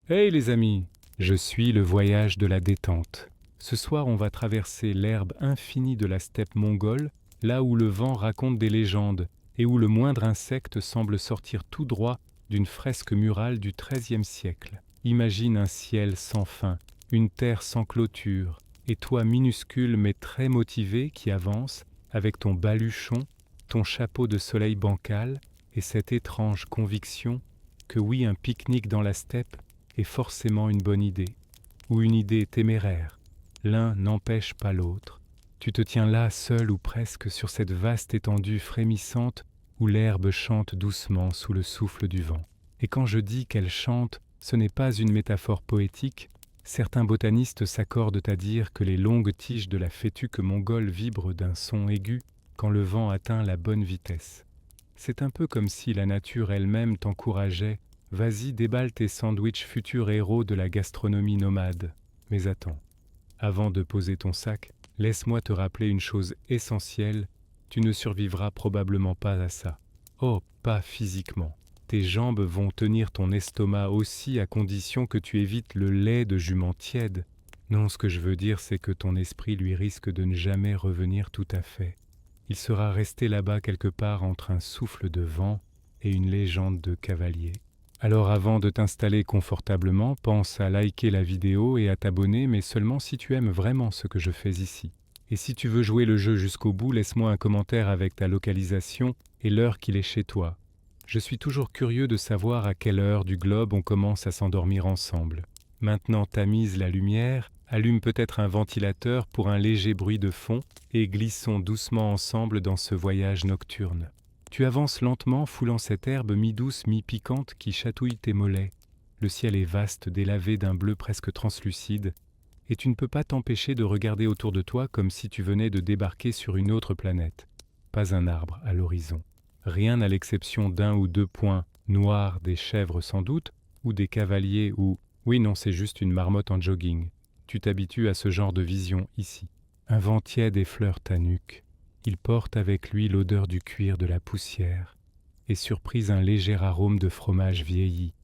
Hey les amis, je suis le voyage de la détente. Ce soir, on va traverser l'herbe infinie de la steppe mongole, là où le vent raconte des légendes et où le moindre insecte semble sortir tout droit d'une fresque murale du XIIIe siècle. Imagine un ciel sans fin, une terre sans clôture, et toi minuscule mais très motivé qui avance avec ton baluchon, ton chapeau de soleil bancal et cette étrange conviction que oui, un pique-nique dans la steppe est forcément une bonne idée, ou une idée téméraire. L'un n'empêche pas l'autre. Tu te tiens là seul ou presque sur cette vaste étendue frémissante où l'herbe chante doucement sous le souffle du vent. Et quand je dis qu'elle chante, ce n'est pas une métaphore poétique. Certains botanistes s'accordent à dire que les longues tiges de la fétuque mongole vibrent d'un son aigu quand le vent atteint la bonne vitesse. C'est un peu comme si la nature elle-même t'encourageait. Vas-y, déballe tes sandwichs futurs héros de la gastronomie nomade. Mais attends, avant de poser ton sac, laisse-moi te rappeler une chose essentielle, tu ne survivras probablement pas à ça. Oh, pas physiquement. Tes jambes vont tenir ton estomac aussi à condition que tu évites le lait de jument tiède. Non, ce que je veux dire, c'est que ton esprit lui risque de ne jamais revenir tout à fait. Il sera resté là-bas quelque part entre un souffle de vent et une légende de cavalier. Alors avant de t'installer confortablement, pense à liker la vidéo et à t'abonner, mais seulement si tu aimes vraiment ce que je fais ici. Et si tu veux jouer le jeu jusqu'au bout, laisse-moi un commentaire avec ta localisation et l'heure qu'il est chez toi. Je suis toujours curieux de savoir à quelle heure du globe on commence à s'endormir ensemble. Maintenant tamise la lumière, allume peut-être un ventilateur pour un léger bruit de fond et glissons doucement ensemble dans ce voyage nocturne. Tu avances lentement, foulant cette herbe mi-douce, mi-piquante qui chatouille tes mollets. Le ciel est vaste, délavé d'un bleu presque translucide, et tu ne peux pas t'empêcher de regarder autour de toi comme si tu venais de débarquer sur une autre planète. Pas un arbre à l'horizon. Rien à l'exception d'un ou deux points noirs, des chèvres sans doute, ou des cavaliers, ou... Oui, non, c'est juste une marmotte en jogging. Tu t'habitues à ce genre de vision ici. Un vent tiède effleure ta nuque. Il porte avec lui l'odeur du cuir de la poussière et surprise un léger arôme de fromage vieilli.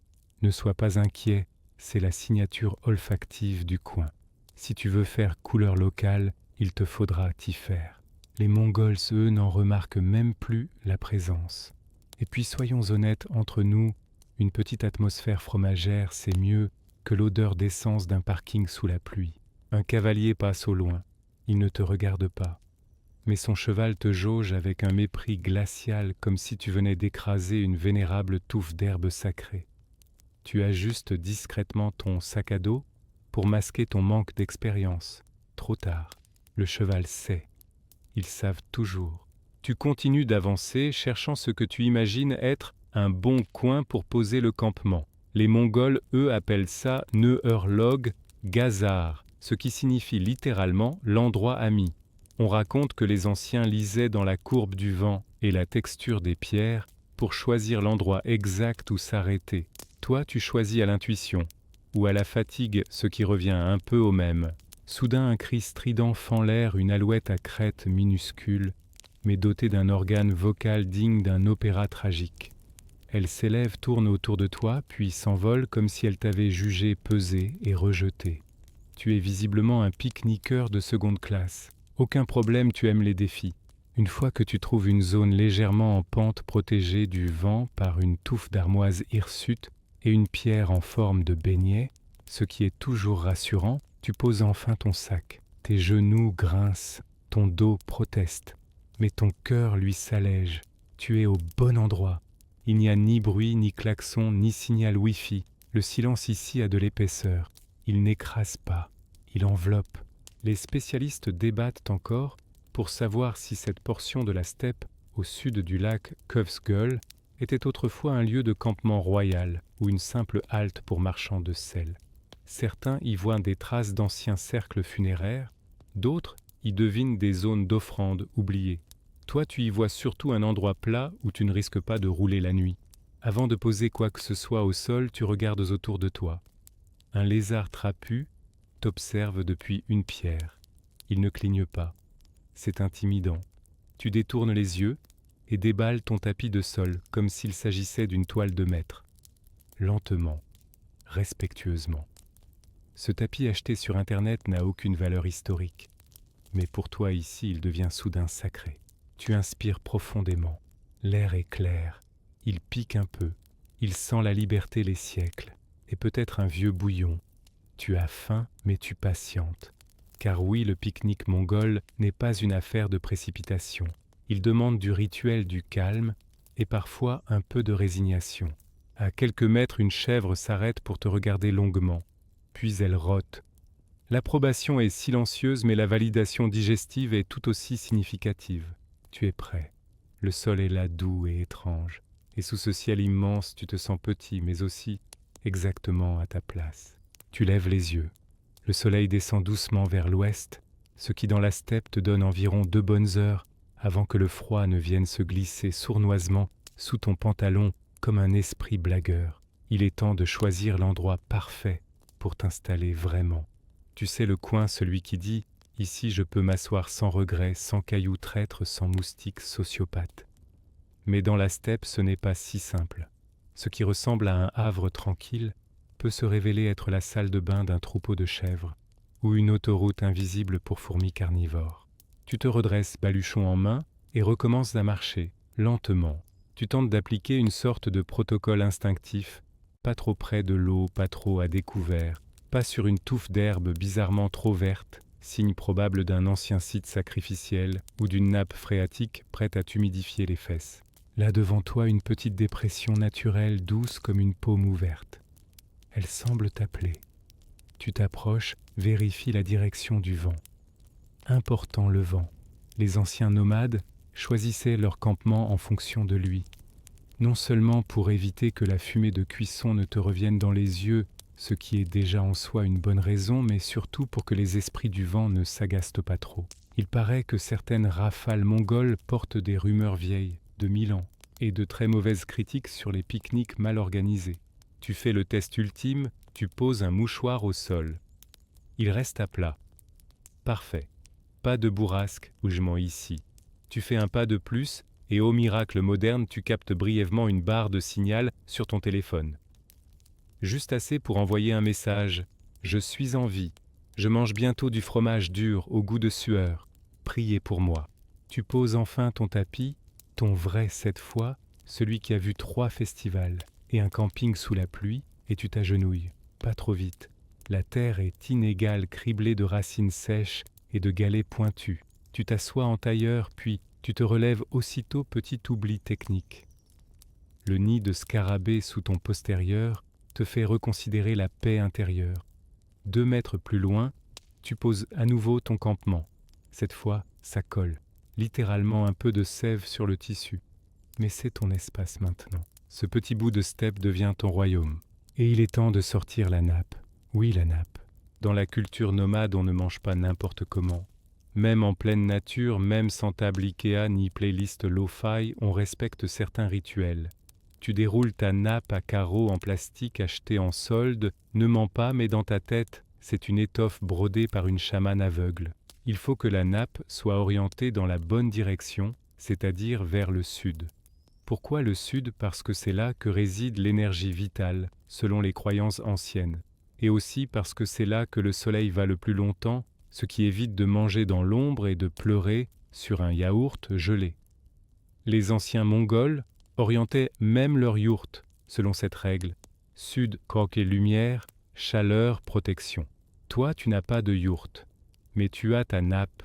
Ne sois pas inquiet, c'est la signature olfactive du coin. Si tu veux faire couleur locale, il te faudra t'y faire. Les Mongols, eux, n'en remarquent même plus la présence. Et puis soyons honnêtes entre nous, une petite atmosphère fromagère, c'est mieux que l'odeur d'essence d'un parking sous la pluie. Un cavalier passe au loin, il ne te regarde pas. Mais son cheval te jauge avec un mépris glacial comme si tu venais d'écraser une vénérable touffe d'herbe sacrée. Tu ajustes discrètement ton sac à dos pour masquer ton manque d'expérience. Trop tard. Le cheval sait. Ils savent toujours. Tu continues d'avancer, cherchant ce que tu imagines être un bon coin pour poser le campement. Les Mongols, eux, appellent ça Neurlog Gazar, ce qui signifie littéralement l'endroit ami. On raconte que les anciens lisaient dans la courbe du vent et la texture des pierres pour choisir l'endroit exact où s'arrêter. Toi, tu choisis à l'intuition, ou à la fatigue, ce qui revient un peu au même. Soudain, un cri strident fend l'air, une alouette à crête minuscule, mais dotée d'un organe vocal digne d'un opéra tragique. Elle s'élève, tourne autour de toi, puis s'envole comme si elle t'avait jugé pesé et rejeté. Tu es visiblement un pique-niqueur de seconde classe. Aucun problème, tu aimes les défis. Une fois que tu trouves une zone légèrement en pente protégée du vent par une touffe d'armoise hirsute et une pierre en forme de beignet, ce qui est toujours rassurant, tu poses enfin ton sac. Tes genoux grincent, ton dos proteste, mais ton cœur lui s'allège. Tu es au bon endroit. Il n'y a ni bruit, ni klaxon, ni signal Wi-Fi. Le silence ici a de l'épaisseur. Il n'écrase pas, il enveloppe. Les spécialistes débattent encore pour savoir si cette portion de la steppe au sud du lac Kövsgöl était autrefois un lieu de campement royal ou une simple halte pour marchands de sel. Certains y voient des traces d'anciens cercles funéraires, d'autres y devinent des zones d'offrandes oubliées. Toi, tu y vois surtout un endroit plat où tu ne risques pas de rouler la nuit. Avant de poser quoi que ce soit au sol, tu regardes autour de toi. Un lézard trapu t'observe depuis une pierre. Il ne cligne pas. C'est intimidant. Tu détournes les yeux et déballes ton tapis de sol comme s'il s'agissait d'une toile de maître. Lentement, respectueusement. Ce tapis acheté sur Internet n'a aucune valeur historique, mais pour toi ici il devient soudain sacré. Tu inspires profondément, l'air est clair, il pique un peu, il sent la liberté les siècles, et peut-être un vieux bouillon. Tu as faim, mais tu patientes. Car oui, le pique-nique mongol n'est pas une affaire de précipitation. Il demande du rituel, du calme, et parfois un peu de résignation. À quelques mètres, une chèvre s'arrête pour te regarder longuement, puis elle rote. L'approbation est silencieuse, mais la validation digestive est tout aussi significative. Tu es prêt. Le sol est là doux et étrange, et sous ce ciel immense, tu te sens petit, mais aussi exactement à ta place. Tu lèves les yeux. Le soleil descend doucement vers l'ouest, ce qui dans la steppe te donne environ 2 bonnes heures avant que le froid ne vienne se glisser sournoisement sous ton pantalon comme un esprit blagueur. Il est temps de choisir l'endroit parfait pour t'installer vraiment. Tu sais le coin, celui qui dit « Ici je peux m'asseoir sans regret, sans cailloux traîtres, sans moustiques sociopathes ». Mais dans la steppe, ce n'est pas si simple. Ce qui ressemble à un havre tranquille peut se révéler être la salle de bain d'un troupeau de chèvres ou une autoroute invisible pour fourmis carnivores. Tu te redresses baluchon en main et recommences à marcher, lentement. Tu tentes d'appliquer une sorte de protocole instinctif, pas trop près de l'eau, pas trop à découvert, pas sur une touffe d'herbe bizarrement trop verte, signe probable d'un ancien site sacrificiel ou d'une nappe phréatique prête à t'humidifier les fesses. Là devant toi, une petite dépression naturelle douce comme une paume ouverte. Elle semble t'appeler. Tu t'approches, vérifie la direction du vent. Important le vent. Les anciens nomades choisissaient leur campement en fonction de lui. Non seulement pour éviter que la fumée de cuisson ne te revienne dans les yeux, ce qui est déjà en soi une bonne raison, mais surtout pour que les esprits du vent ne s'agacent pas trop. Il paraît que certaines rafales mongoles portent des rumeurs vieilles, de 1000 ans, et de très mauvaises critiques sur les pique-niques mal organisés. Tu fais le test ultime, tu poses un mouchoir au sol. Il reste à plat. Parfait. Pas de bourrasque ou je mens ici. Tu fais un pas de plus et au miracle moderne, tu captes brièvement une barre de signal sur ton téléphone. Juste assez pour envoyer un message. Je suis en vie. Je mange bientôt du fromage dur au goût de sueur. Priez pour moi. Tu poses enfin ton tapis, ton vrai cette fois, celui qui a vu 3 festivals et un camping sous la pluie, et tu t'agenouilles. Pas trop vite. La terre est inégale, criblée de racines sèches et de galets pointus. Tu t'assois en tailleur, puis tu te relèves aussitôt, petit oubli technique. Le nid de scarabée sous ton postérieur te fait reconsidérer la paix intérieure. 2 mètres plus loin, tu poses à nouveau ton campement. Cette fois, ça colle. Littéralement un peu de sève sur le tissu. Mais c'est ton espace maintenant. Ce petit bout de steppe devient ton royaume. Et il est temps de sortir la nappe. Oui, la nappe. Dans la culture nomade, on ne mange pas n'importe comment. Même en pleine nature, même sans table Ikea ni playlist lo-fi, on respecte certains rituels. Tu déroules ta nappe à carreaux en plastique achetée en solde, ne mens pas, mais dans ta tête, c'est une étoffe brodée par une chamane aveugle. Il faut que la nappe soit orientée dans la bonne direction, c'est-à-dire vers le sud. Pourquoi le sud? Parce que c'est là que réside l'énergie vitale, selon les croyances anciennes. Et aussi parce que c'est là que le soleil va le plus longtemps, ce qui évite de manger dans l'ombre et de pleurer sur un yaourt gelé. Les anciens Mongols orientaient même leur yourte selon cette règle. Sud, croque et lumière, chaleur, protection. Toi, tu n'as pas de yourte, mais tu as ta nappe,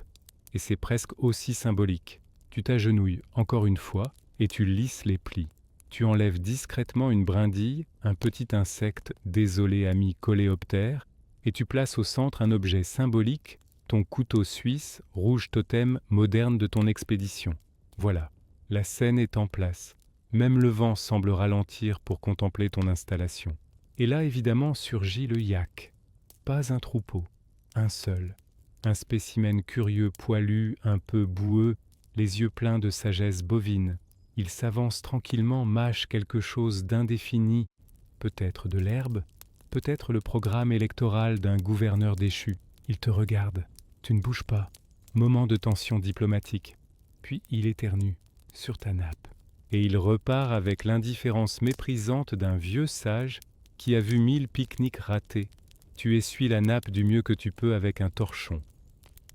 et c'est presque aussi symbolique. Tu t'agenouilles encore une fois, et tu lisses les plis. Tu enlèves discrètement une brindille, un petit insecte, désolé ami coléoptère, et tu places au centre un objet symbolique, ton couteau suisse, rouge totem moderne de ton expédition. Voilà, la scène est en place. Même le vent semble ralentir pour contempler ton installation. Et là, évidemment, surgit le yak. Pas un troupeau, un seul. Un spécimen curieux, poilu, un peu boueux, les yeux pleins de sagesse bovine. Il s'avance tranquillement, mâche quelque chose d'indéfini, peut-être de l'herbe, peut-être le programme électoral d'un gouverneur déchu. Il te regarde, tu ne bouges pas. Moment de tension diplomatique. Puis il éternue, sur ta nappe. Et il repart avec l'indifférence méprisante d'un vieux sage qui a vu 1000 pique-niques ratés. Tu essuies la nappe du mieux que tu peux avec un torchon.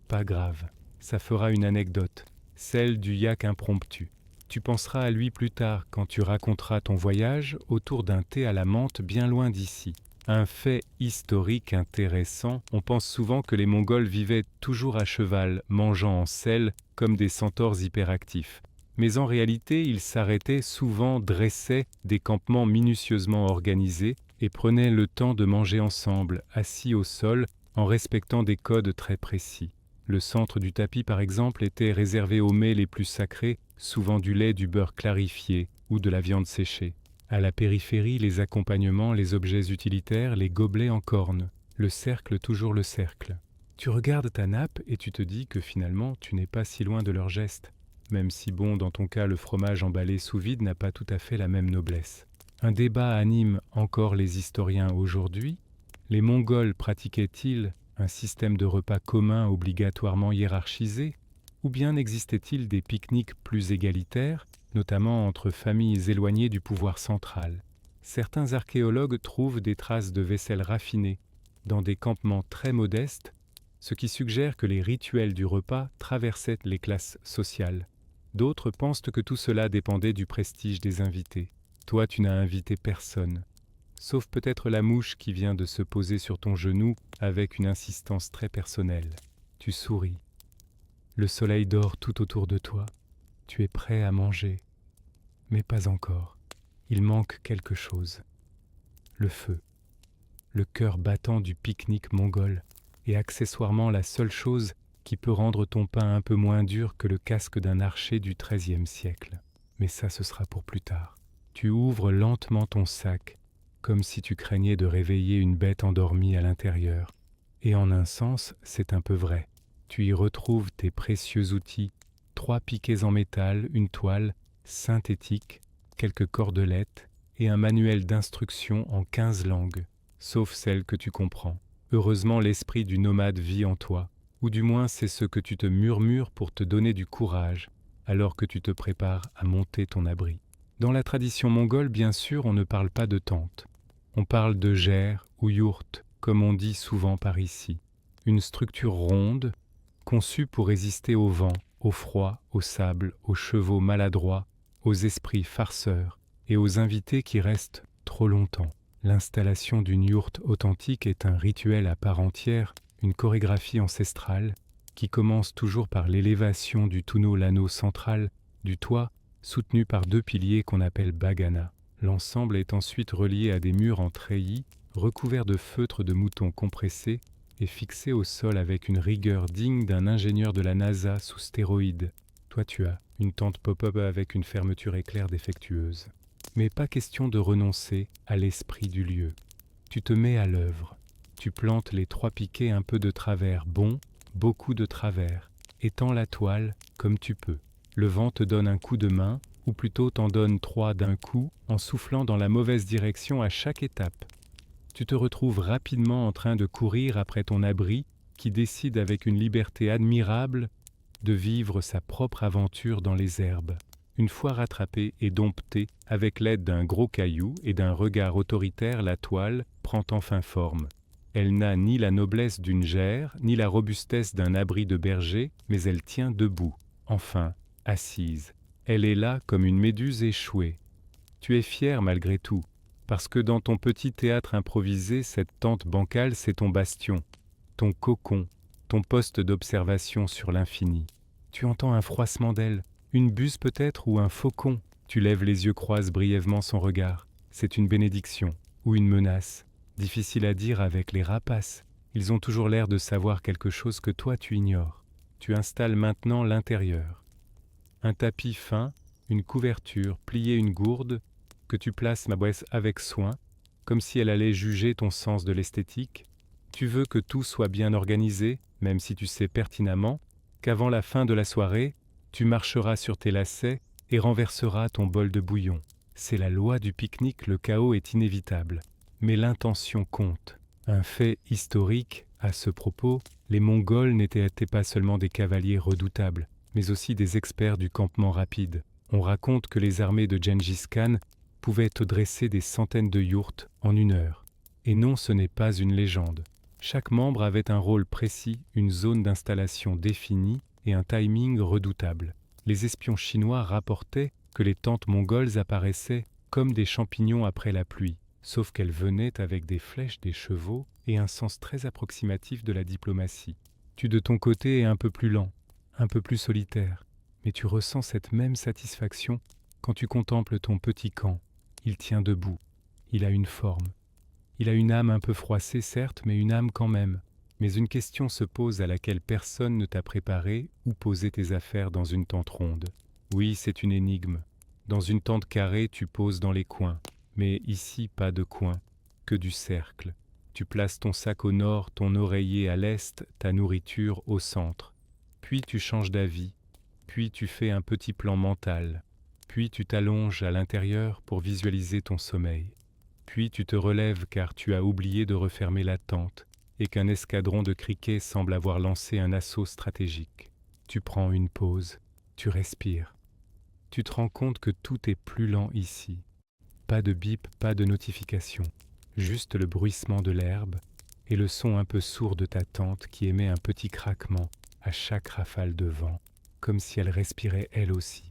Pas grave, ça fera une anecdote, celle du yak impromptu. Tu penseras à lui plus tard quand tu raconteras ton voyage autour d'un thé à la menthe bien loin d'ici. Un fait historique intéressant, on pense souvent que les Mongols vivaient toujours à cheval, mangeant en selle comme des centaures hyperactifs. Mais en réalité, ils s'arrêtaient souvent, dressaient des campements minutieusement organisés et prenaient le temps de manger ensemble, assis au sol, en respectant des codes très précis. Le centre du tapis, par exemple, était réservé aux mets les plus sacrés, souvent du lait, du beurre clarifié ou de la viande séchée. À la périphérie, les accompagnements, les objets utilitaires, les gobelets en corne. Le cercle, toujours le cercle. Tu regardes ta nappe et tu te dis que finalement, tu n'es pas si loin de leur geste. Même si bon, dans ton cas, le fromage emballé sous vide n'a pas tout à fait la même noblesse. Un débat anime encore les historiens aujourd'hui. Les Mongols pratiquaient-ils un système de repas commun obligatoirement hiérarchisé, ou bien existait-il des pique-niques plus égalitaires, notamment entre familles éloignées du pouvoir central? Certains archéologues trouvent des traces de vaisselle raffinée dans des campements très modestes, ce qui suggère que les rituels du repas traversaient les classes sociales. D'autres pensent que tout cela dépendait du prestige des invités. Toi, tu n'as invité personne, sauf peut-être la mouche qui vient de se poser sur ton genou avec une insistance très personnelle. Tu souris. Le soleil dort tout autour de toi. Tu es prêt à manger. Mais pas encore. Il manque quelque chose. Le feu. Le cœur battant du pique-nique mongol est accessoirement la seule chose qui peut rendre ton pain un peu moins dur que le casque d'un archer du XIIIe siècle. Mais ça, ce sera pour plus tard. Tu ouvres lentement ton sac, comme si tu craignais de réveiller une bête endormie à l'intérieur. Et en un sens, c'est un peu vrai. Tu y retrouves tes précieux outils, 3 piquets en métal, une toile, synthétique, quelques cordelettes et un manuel d'instruction en 15 langues, sauf celle que tu comprends. Heureusement, l'esprit du nomade vit en toi, ou du moins c'est ce que tu te murmures pour te donner du courage, alors que tu te prépares à monter ton abri. Dans la tradition mongole, bien sûr, on ne parle pas de tente. On parle de gers ou yourte, comme on dit souvent par ici. Une structure ronde, conçue pour résister au vent, au froid, au sable, aux chevaux maladroits, aux esprits farceurs et aux invités qui restent trop longtemps. L'installation d'une yourte authentique est un rituel à part entière, une chorégraphie ancestrale qui commence toujours par l'élévation du tonneau-l'anneau central du toit, soutenu par 2 piliers qu'on appelle bagana. L'ensemble est ensuite relié à des murs en treillis, recouverts de feutre de mouton compressé et fixé au sol avec une rigueur digne d'un ingénieur de la NASA sous stéroïdes. Toi, tu as une tente pop-up avec une fermeture éclair défectueuse. Mais pas question de renoncer à l'esprit du lieu. Tu te mets à l'œuvre. Tu plantes les 3 piquets un peu de travers, beaucoup de travers. Étends la toile comme tu peux. Le vent te donne un coup de main, ou plutôt t'en donne 3 d'un coup, en soufflant dans la mauvaise direction à chaque étape. Tu te retrouves rapidement en train de courir après ton abri, qui décide avec une liberté admirable de vivre sa propre aventure dans les herbes. Une fois rattrapée et domptée, avec l'aide d'un gros caillou et d'un regard autoritaire, la toile prend enfin forme. Elle n'a ni la noblesse d'une gère, ni la robustesse d'un abri de berger, mais elle tient debout, enfin, assise. Elle est là comme une méduse échouée. Tu es fier malgré tout, parce que dans ton petit théâtre improvisé, cette tente bancale, c'est ton bastion, ton cocon, ton poste d'observation sur l'infini. Tu entends un froissement d'ailes, une buse peut-être ou un faucon. Tu lèves les yeux, croises brièvement son regard. C'est une bénédiction ou une menace. Difficile à dire avec les rapaces. Ils ont toujours l'air de savoir quelque chose que toi tu ignores. Tu installes maintenant l'intérieur. Un tapis fin, une couverture, plier une gourde, que tu places ma boisse avec soin, comme si elle allait juger ton sens de l'esthétique. Tu veux que tout soit bien organisé, même si tu sais pertinemment qu'avant la fin de la soirée, tu marcheras sur tes lacets et renverseras ton bol de bouillon. C'est la loi du pique-nique, le chaos est inévitable. Mais l'intention compte. Un fait historique, à ce propos, les Mongols n'étaient pas seulement des cavaliers redoutables, mais aussi des experts du campement rapide. On raconte que les armées de Gengis Khan pouvait te dresser des centaines de yourtes en 1 heure. Et non, ce n'est pas une légende. Chaque membre avait un rôle précis, une zone d'installation définie et un timing redoutable. Les espions chinois rapportaient que les tentes mongoles apparaissaient comme des champignons après la pluie, sauf qu'elles venaient avec des flèches, des chevaux et un sens très approximatif de la diplomatie. Tu de ton côté es un peu plus lent, un peu plus solitaire, mais tu ressens cette même satisfaction quand tu contemples ton petit camp. Il tient debout, il a une forme. Il a une âme un peu froissée, certes, mais une âme quand même. Mais une question se pose à laquelle personne ne t'a préparé ou posé tes affaires dans une tente ronde. Oui, c'est une énigme. Dans une tente carrée, tu poses dans les coins. Mais ici, pas de coin, que du cercle. Tu places ton sac au nord, ton oreiller à l'est, ta nourriture au centre. Puis tu changes d'avis. Puis tu fais un petit plan mental. Puis tu t'allonges à l'intérieur pour visualiser ton sommeil. Puis tu te relèves car tu as oublié de refermer la tente et qu'un escadron de criquets semble avoir lancé un assaut stratégique. Tu prends une pause, tu respires. Tu te rends compte que tout est plus lent ici. Pas de bip, pas de notification, juste le bruissement de l'herbe et le son un peu sourd de ta tente qui émet un petit craquement à chaque rafale de vent, comme si elle respirait elle aussi.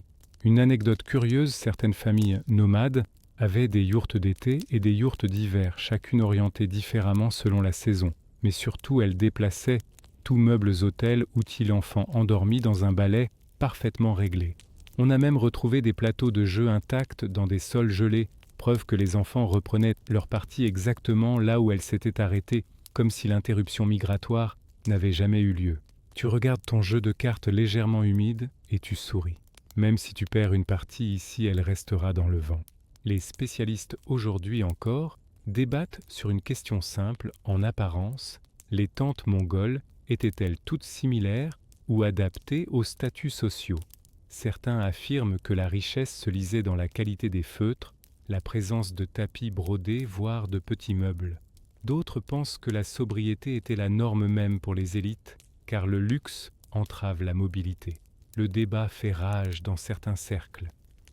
Une anecdote curieuse, certaines familles nomades avaient des yourtes d'été et des yourtes d'hiver, chacune orientée différemment selon la saison. Mais surtout, elles déplaçaient tous meubles hôtels, outils l'enfant endormi dans un balai parfaitement réglé. On a même retrouvé des plateaux de jeux intacts dans des sols gelés, preuve que les enfants reprenaient leur partie exactement là où elle s'était arrêtée, comme si l'interruption migratoire n'avait jamais eu lieu. Tu regardes ton jeu de cartes légèrement humide et tu souris. Même si tu perds une partie ici, elle restera dans le vent. Les spécialistes aujourd'hui encore débattent sur une question simple en apparence, les tentes mongoles étaient-elles toutes similaires ou adaptées aux statuts sociaux? Certains affirment que la richesse se lisait dans la qualité des feutres, la présence de tapis brodés, voire de petits meubles. D'autres pensent que la sobriété était la norme même pour les élites, car le luxe entrave la mobilité. Le débat fait rage dans certains cercles.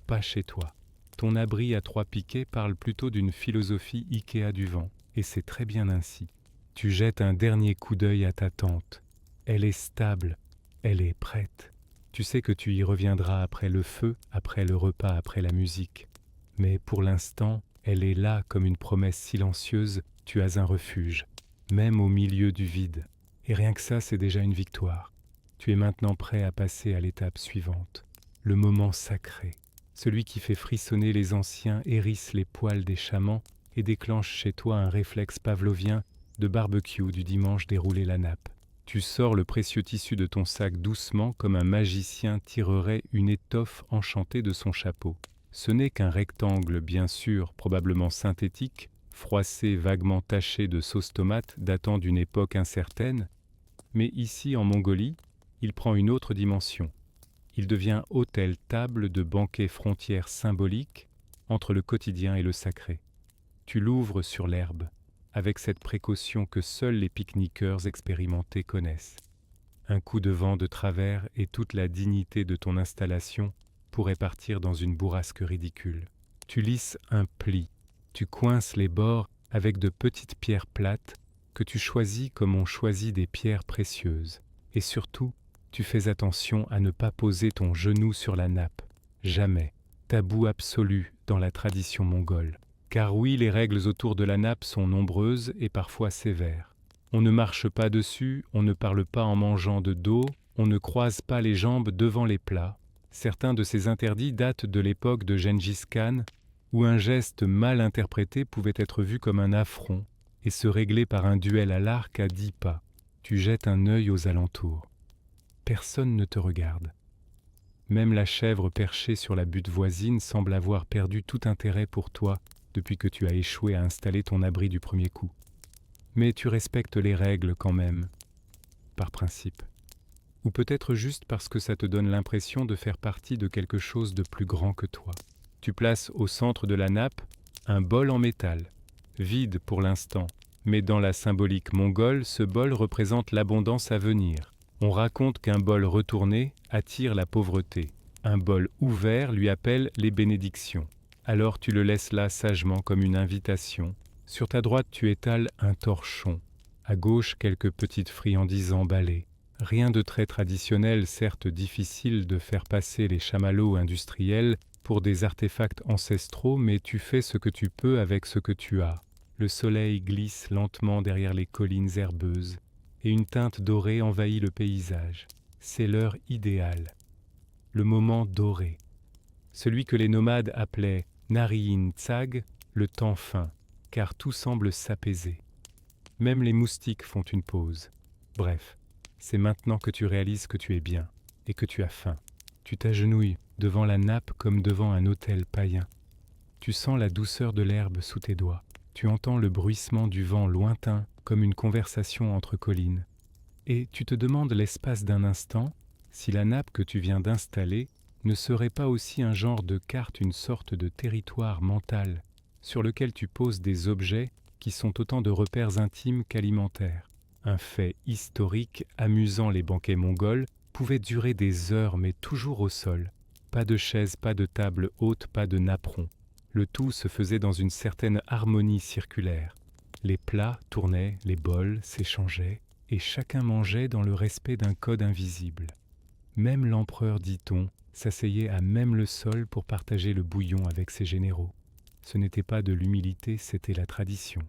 Pas chez toi. Ton abri à 3 piquets parle plutôt d'une philosophie Ikea du vent, et c'est très bien ainsi. Tu jettes un dernier coup d'œil à ta tente. Elle est stable, elle est prête. Tu sais que tu y reviendras après le feu, après le repas, après la musique. Mais pour l'instant, elle est là comme une promesse silencieuse, tu as un refuge, même au milieu du vide. Et rien que ça, c'est déjà une victoire. Tu es maintenant prêt à passer à l'étape suivante, le moment sacré. Celui qui fait frissonner les anciens, hérisse les poils des chamans et déclenche chez toi un réflexe pavlovien de barbecue du dimanche dérouler la nappe. Tu sors le précieux tissu de ton sac doucement comme un magicien tirerait une étoffe enchantée de son chapeau. Ce n'est qu'un rectangle bien sûr, probablement synthétique, froissé vaguement taché de sauce tomate datant d'une époque incertaine, mais ici en Mongolie, il prend une autre dimension. Il devient hôtel-table de banquet frontière symbolique entre le quotidien et le sacré. Tu l'ouvres sur l'herbe, avec cette précaution que seuls les pique-niqueurs expérimentés connaissent. Un coup de vent de travers et toute la dignité de ton installation pourrait partir dans une bourrasque ridicule. Tu lisses un pli, tu coinces les bords avec de petites pierres plates que tu choisis comme on choisit des pierres précieuses. Et surtout, tu fais attention à ne pas poser ton genou sur la nappe. Jamais. Tabou absolu dans la tradition mongole. Car oui, les règles autour de la nappe sont nombreuses et parfois sévères. On ne marche pas dessus, on ne parle pas en mangeant de dos, on ne croise pas les jambes devant les plats. Certains de ces interdits datent de l'époque de Gengis Khan, où un geste mal interprété pouvait être vu comme un affront et se régler par un duel à l'arc à 10 pas. Tu jettes un œil aux alentours. Personne ne te regarde. Même la chèvre perchée sur la butte voisine semble avoir perdu tout intérêt pour toi depuis que tu as échoué à installer ton abri du premier coup. Mais tu respectes les règles quand même, par principe. Ou peut-être juste parce que ça te donne l'impression de faire partie de quelque chose de plus grand que toi. Tu places au centre de la nappe un bol en métal, vide pour l'instant, mais dans la symbolique mongole, ce bol représente l'abondance à venir. On raconte qu'un bol retourné attire la pauvreté. Un bol ouvert lui appelle les bénédictions. Alors tu le laisses là sagement comme une invitation. Sur ta droite, tu étales un torchon. À gauche, quelques petites friandises emballées. Rien de très traditionnel, certes difficile de faire passer les chamallows industriels pour des artefacts ancestraux, mais tu fais ce que tu peux avec ce que tu as. Le soleil glisse lentement derrière les collines herbeuses, et une teinte dorée envahit le paysage. C'est l'heure idéale, le moment doré. Celui que les nomades appelaient Nariin Tsag, le temps fin, car tout semble s'apaiser. Même les moustiques font une pause. Bref, c'est maintenant que tu réalises que tu es bien et que tu as faim. Tu t'agenouilles devant la nappe comme devant un autel païen. Tu sens la douceur de l'herbe sous tes doigts. Tu entends le bruissement du vent lointain comme une conversation entre collines. Et tu te demandes l'espace d'un instant si la nappe que tu viens d'installer ne serait pas aussi un genre de carte, une sorte de territoire mental sur lequel tu poses des objets qui sont autant de repères intimes qu'alimentaires. Un fait historique amusant les banquets mongols pouvait durer des heures mais toujours au sol. Pas de chaise, pas de table haute, pas de napperon. Le tout se faisait dans une certaine harmonie circulaire. Les plats tournaient, les bols s'échangeaient, et chacun mangeait dans le respect d'un code invisible. Même l'empereur, dit-on, s'asseyait à même le sol pour partager le bouillon avec ses généraux. Ce n'était pas de l'humilité, c'était la tradition.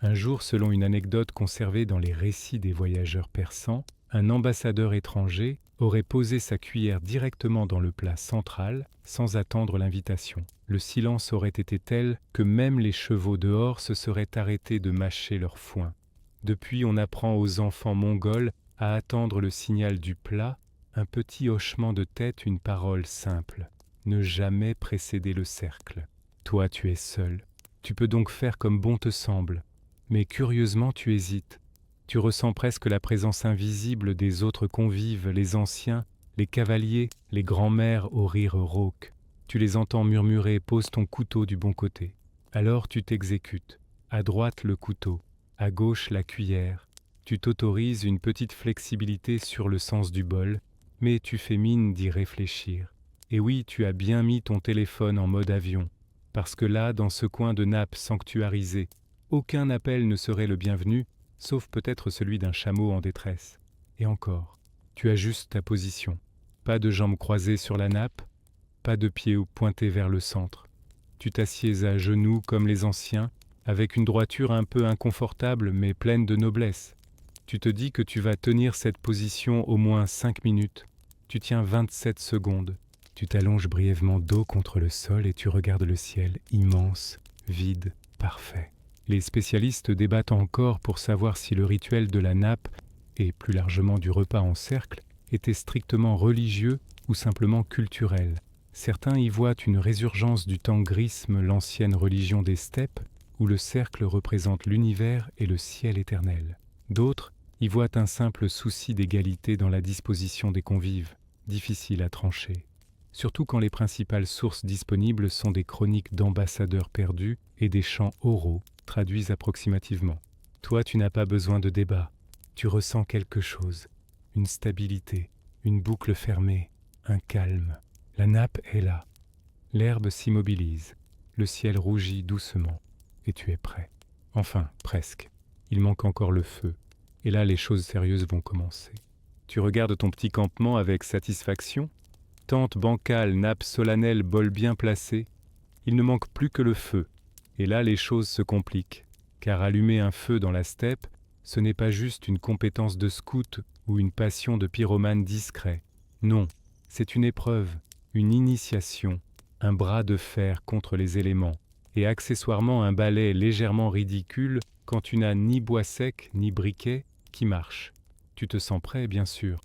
Un jour, selon une anecdote conservée dans les récits des voyageurs persans, un ambassadeur étranger aurait posé sa cuillère directement dans le plat central sans attendre l'invitation. Le silence aurait été tel que même les chevaux dehors se seraient arrêtés de mâcher leur foin. Depuis, on apprend aux enfants mongols à attendre le signal du plat, un petit hochement de tête, une parole simple. Ne jamais précéder le cercle. Toi, tu es seul. Tu peux donc faire comme bon te semble. Mais curieusement, tu hésites. Tu ressens presque la présence invisible des autres convives, les anciens, les cavaliers, les grands-mères au rire rauque. Tu les entends murmurer « Pose ton couteau du bon côté ». Alors tu t'exécutes. À droite le couteau, à gauche la cuillère. Tu t'autorises une petite flexibilité sur le sens du bol, mais tu fais mine d'y réfléchir. Et oui, tu as bien mis ton téléphone en mode avion, parce que là, dans ce coin de nappe sanctuarisé, aucun appel ne serait le bienvenu, sauf peut-être celui d'un chameau en détresse. Et encore, tu ajustes ta position. Pas de jambes croisées sur la nappe, pas de pieds pointés vers le centre. Tu t'assieds à genoux comme les anciens, avec une droiture un peu inconfortable mais pleine de noblesse. Tu te dis que tu vas tenir cette position au moins 5 minutes. Tu tiens 27 secondes. Tu t'allonges brièvement dos contre le sol et tu regardes le ciel immense, vide, parfait. Les spécialistes débattent encore pour savoir si le rituel de la nappe, et plus largement du repas en cercle, était strictement religieux ou simplement culturel. Certains y voient une résurgence du tangrisme, l'ancienne religion des steppes, où le cercle représente l'univers et le ciel éternel. D'autres y voient un simple souci d'égalité dans la disposition des convives, difficile à trancher. Surtout quand les principales sources disponibles sont des chroniques d'ambassadeurs perdus et des chants oraux, traduits approximativement. Toi, tu n'as pas besoin de débat. Tu ressens quelque chose, une stabilité, une boucle fermée, un calme. La nappe est là. L'herbe s'immobilise. Le ciel rougit doucement. Et tu es prêt. Enfin, presque. Il manque encore le feu. Et là, les choses sérieuses vont commencer. Tu regardes ton petit campement avec satisfaction. Tente bancale, nappe solennelle, bol bien placé. Il ne manque plus que le feu. Et là, les choses se compliquent. Car allumer un feu dans la steppe, ce n'est pas juste une compétence de scout ou une passion de pyromane discret. Non, c'est une épreuve, une initiation, un bras de fer contre les éléments, et accessoirement un balai légèrement ridicule quand tu n'as ni bois sec ni briquet qui marche. Tu te sens prêt, bien sûr.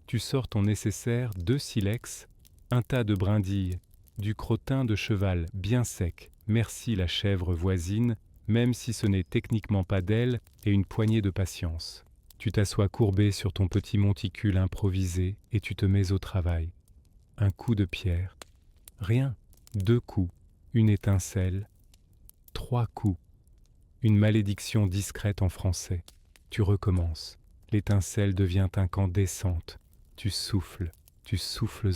Tu sors ton nécessaire, 2 silex, un tas de brindilles, du crottin de cheval bien sec, merci la chèvre voisine, même si ce n'est techniquement pas d'elle, et une poignée de patience. Tu t'assois courbé sur ton petit monticule improvisé et tu te mets au travail. Un coup de pierre. Rien. 2 coups. Une étincelle. 3 coups. Une malédiction discrète en français. Tu recommences. L'étincelle devient incandescente. Tu souffles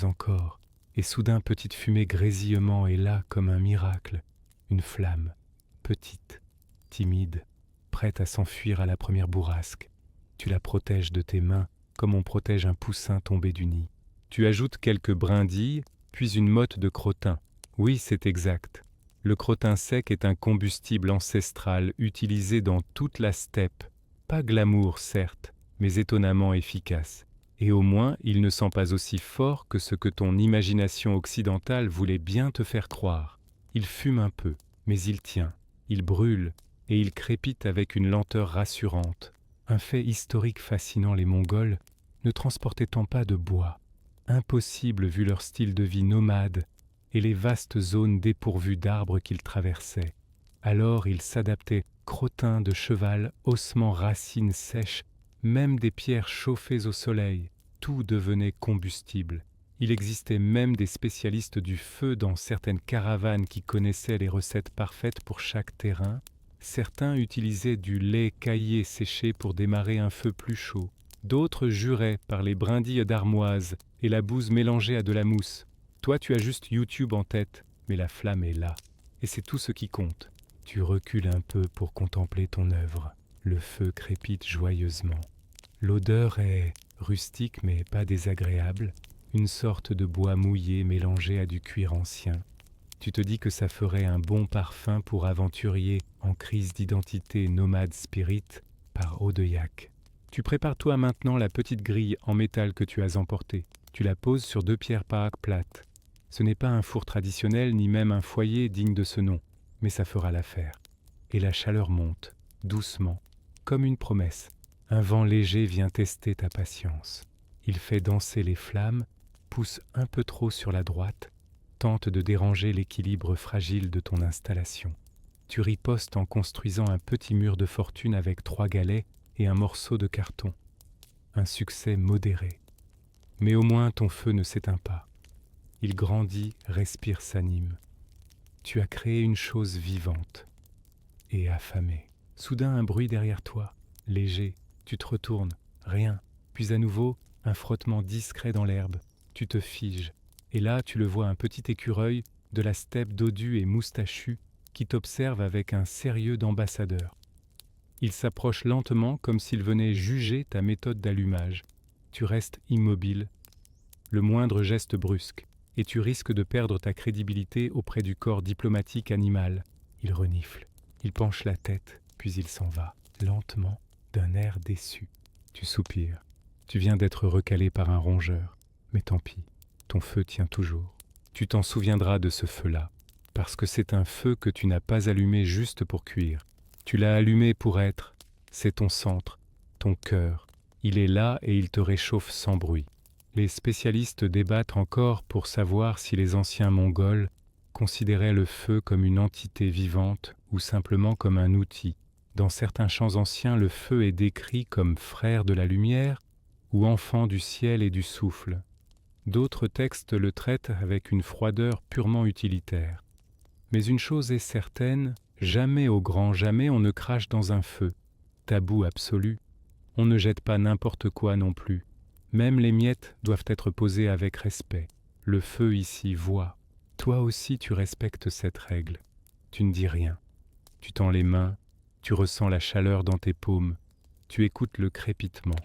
encore. et soudain petite fumée grésillement est là comme un miracle, une flamme, petite, timide, prête à s'enfuir à la première bourrasque. Tu la protèges de tes mains comme on protège un poussin tombé du nid. Tu ajoutes quelques brindilles, puis une motte de crottin. Oui, c'est exact. Le crottin sec est un combustible ancestral utilisé dans toute la steppe. Pas glamour, certes, mais étonnamment efficace. Et au moins, il ne sent pas aussi fort que ce que ton imagination occidentale voulait bien te faire croire. Il fume un peu, mais il tient, il brûle, et il crépite avec une lenteur rassurante. Un fait historique fascinant les Mongols, ne transportait-on pas de bois? Impossible vu leur style de vie nomade et les vastes zones dépourvues d'arbres qu'ils traversaient. Alors ils s'adaptaient, crottins de cheval, ossements, racines sèches, même des pierres chauffées au soleil, tout devenait combustible. Il existait même des spécialistes du feu dans certaines caravanes qui connaissaient les recettes parfaites pour chaque terrain. Certains utilisaient du lait caillé séché pour démarrer un feu plus chaud. D'autres juraient par les brindilles d'armoise et la bouse mélangée à de la mousse. Toi, tu as juste YouTube en tête, mais la flamme est là. Et c'est tout ce qui compte. Tu recules un peu pour contempler ton œuvre. Le feu crépite joyeusement. L'odeur est rustique mais pas désagréable, une sorte de bois mouillé mélangé à du cuir ancien. Tu te dis que ça ferait un bon parfum pour aventurier en crise d'identité nomade spirit par eau de yak. Tu prépares toi maintenant la petite grille en métal que tu as emportée. Tu la poses sur 2 pierres plates. Ce n'est pas un four traditionnel ni même un foyer digne de ce nom, mais ça fera l'affaire. Et la chaleur monte, doucement, comme une promesse. Un vent léger vient tester ta patience. Il fait danser les flammes, pousse un peu trop sur la droite, tente de déranger l'équilibre fragile de ton installation. Tu ripostes en construisant un petit mur de fortune avec 3 galets et un morceau de carton. Un succès modéré. Mais au moins ton feu ne s'éteint pas. Il grandit, respire, s'anime. Tu as créé une chose vivante et affamée. Soudain un bruit derrière toi, léger. Tu te retournes, rien. Puis à nouveau, un frottement discret dans l'herbe. Tu te figes. Et là, tu le vois, un petit écureuil de la steppe dodu et moustachu qui t'observe avec un sérieux d'ambassadeur. Il s'approche lentement comme s'il venait juger ta méthode d'allumage. Tu restes immobile, le moindre geste brusque, et tu risques de perdre ta crédibilité auprès du corps diplomatique animal. Il renifle, il penche la tête, puis il s'en va, lentement, d'un air déçu. Tu soupires. Tu viens d'être recalé par un rongeur, mais tant pis, ton feu tient toujours. Tu t'en souviendras de ce feu-là, parce que c'est un feu que tu n'as pas allumé juste pour cuire. Tu l'as allumé pour être, c'est ton centre, ton cœur. Il est là et il te réchauffe sans bruit. Les spécialistes débattent encore pour savoir si les anciens Mongols considéraient le feu comme une entité vivante ou simplement comme un outil. Dans certains chants anciens, le feu est décrit comme frère de la lumière ou enfant du ciel et du souffle. D'autres textes le traitent avec une froideur purement utilitaire. Mais une chose est certaine, jamais au grand jamais on ne crache dans un feu. Tabou absolu. On ne jette pas n'importe quoi non plus. Même les miettes doivent être posées avec respect. Le feu ici voit. Toi aussi tu respectes cette règle. Tu ne dis rien. Tu tends les mains, tu ressens la chaleur dans tes paumes, tu écoutes le crépitement.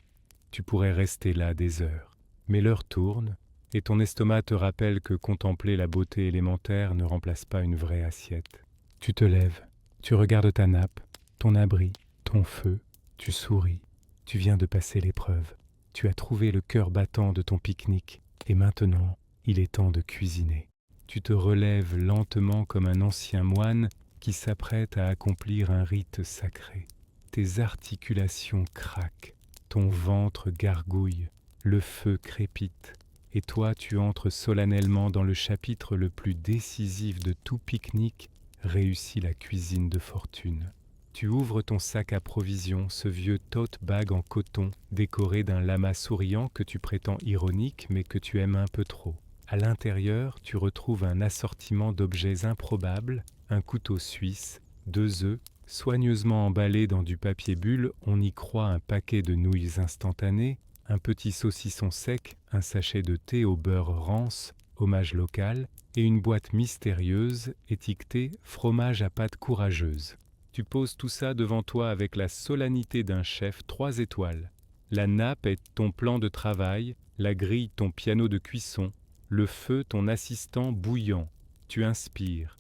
Tu pourrais rester là des heures. Mais l'heure tourne, et ton estomac te rappelle que contempler la beauté élémentaire ne remplace pas une vraie assiette. Tu te lèves, tu regardes ta nappe, ton abri, ton feu, tu souris. Tu viens de passer l'épreuve. Tu as trouvé le cœur battant de ton pique-nique, et maintenant, il est temps de cuisiner. Tu te relèves lentement comme un ancien moine qui s'apprête à accomplir un rite sacré. Tes articulations craquent, ton ventre gargouille, le feu crépite, et toi tu entres solennellement dans le chapitre le plus décisif de tout pique-nique, réussit la cuisine de fortune. Tu ouvres ton sac à provisions, ce vieux tote bag en coton, décoré d'un lama souriant que tu prétends ironique mais que tu aimes un peu trop. À l'intérieur, tu retrouves un assortiment d'objets improbables, un couteau suisse, 2 œufs, soigneusement emballés dans du papier bulle, on y croit un paquet de nouilles instantanées, un petit saucisson sec, un sachet de thé au beurre rance, hommage local, et une boîte mystérieuse étiquetée fromage à pâte courageuse. Tu poses tout ça devant toi avec la solennité d'un chef 3 étoiles. La nappe est ton plan de travail, la grille ton piano de cuisson, le feu ton assistant bouillant. Tu inspires,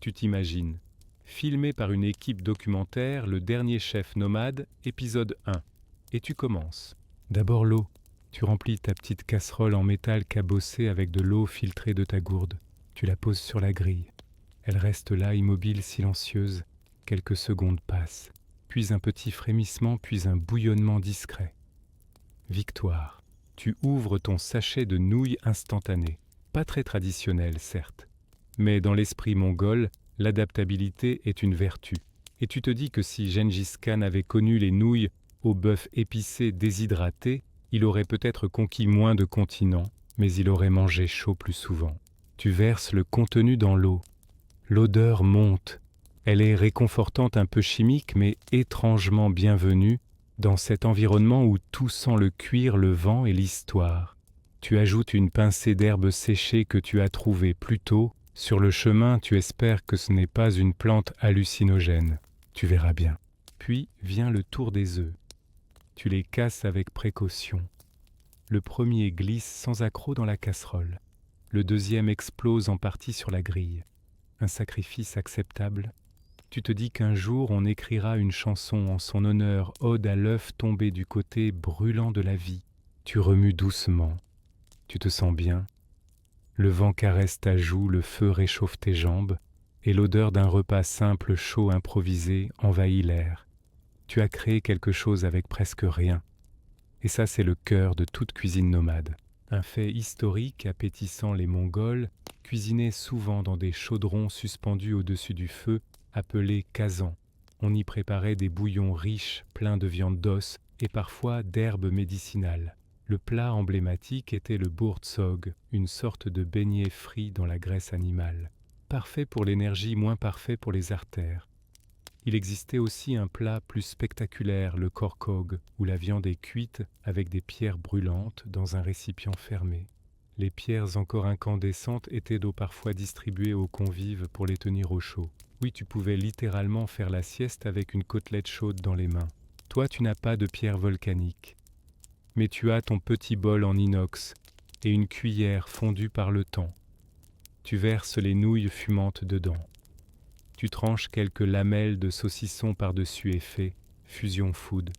tu t'imagines. Filmé par une équipe documentaire, Le Dernier Chef Nomade, épisode 1. Et tu commences. D'abord l'eau. Tu remplis ta petite casserole en métal cabossée avec de l'eau filtrée de ta gourde. Tu la poses sur la grille. Elle reste là, immobile, silencieuse. Quelques secondes passent. Puis un petit frémissement, puis un bouillonnement discret. Victoire. Tu ouvres ton sachet de nouilles instantanées. Pas très traditionnel, certes. Mais dans l'esprit mongol, l'adaptabilité est une vertu. Et tu te dis que si Gengis Khan avait connu les nouilles au bœuf épicé déshydraté, il aurait peut-être conquis moins de continents, mais il aurait mangé chaud plus souvent. Tu verses le contenu dans l'eau. L'odeur monte. Elle est réconfortante, un peu chimique, mais étrangement bienvenue dans cet environnement où tout sent le cuir, le vent et l'histoire. Tu ajoutes une pincée d'herbe séchée que tu as trouvée plus tôt. Sur le chemin, tu espères que ce n'est pas une plante hallucinogène. Tu verras bien. Puis vient le tour des œufs. Tu les casses avec précaution. Le premier glisse sans accroc dans la casserole. Le deuxième explose en partie sur la grille. Un sacrifice acceptable. Tu te dis qu'un jour on écrira une chanson en son honneur, ode à l'œuf tombé du côté brûlant de la vie. Tu remues doucement. Tu te sens bien. Le vent caresse ta joue, le feu réchauffe tes jambes, et l'odeur d'un repas simple, chaud, improvisé envahit l'air. Tu as créé quelque chose avec presque rien. Et ça, c'est le cœur de toute cuisine nomade. Un fait historique appétissant les Mongols, cuisinaient souvent dans des chaudrons suspendus au-dessus du feu, appelés kazans. On y préparait des bouillons riches, pleins de viande d'os et parfois d'herbes médicinales. Le plat emblématique était le bourtsog, une sorte de beignet frit dans la graisse animale. Parfait pour l'énergie, moins parfait pour les artères. Il existait aussi un plat plus spectaculaire, le korkog, où la viande est cuite avec des pierres brûlantes dans un récipient fermé. Les pierres encore incandescentes étaient d'eau parfois distribuées aux convives pour les tenir au chaud. Oui, tu pouvais littéralement faire la sieste avec une côtelette chaude dans les mains. Toi, tu n'as pas de pierre volcanique. Mais tu as ton petit bol en inox et une cuillère fondue par le temps. Tu verses les nouilles fumantes dedans. Tu tranches quelques lamelles de saucisson par-dessus effet, fusion food.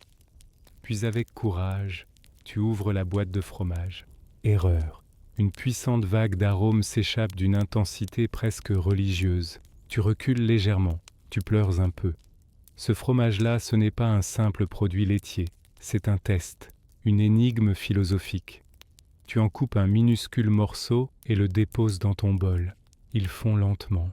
Puis avec courage, tu ouvres la boîte de fromage. Erreur. Une puissante vague d'arômes s'échappe d'une intensité presque religieuse. Tu recules légèrement, tu pleures un peu. Ce fromage-là, ce n'est pas un simple produit laitier, c'est un test, une énigme philosophique. Tu en coupes un minuscule morceau et le déposes dans ton bol. Il fond lentement.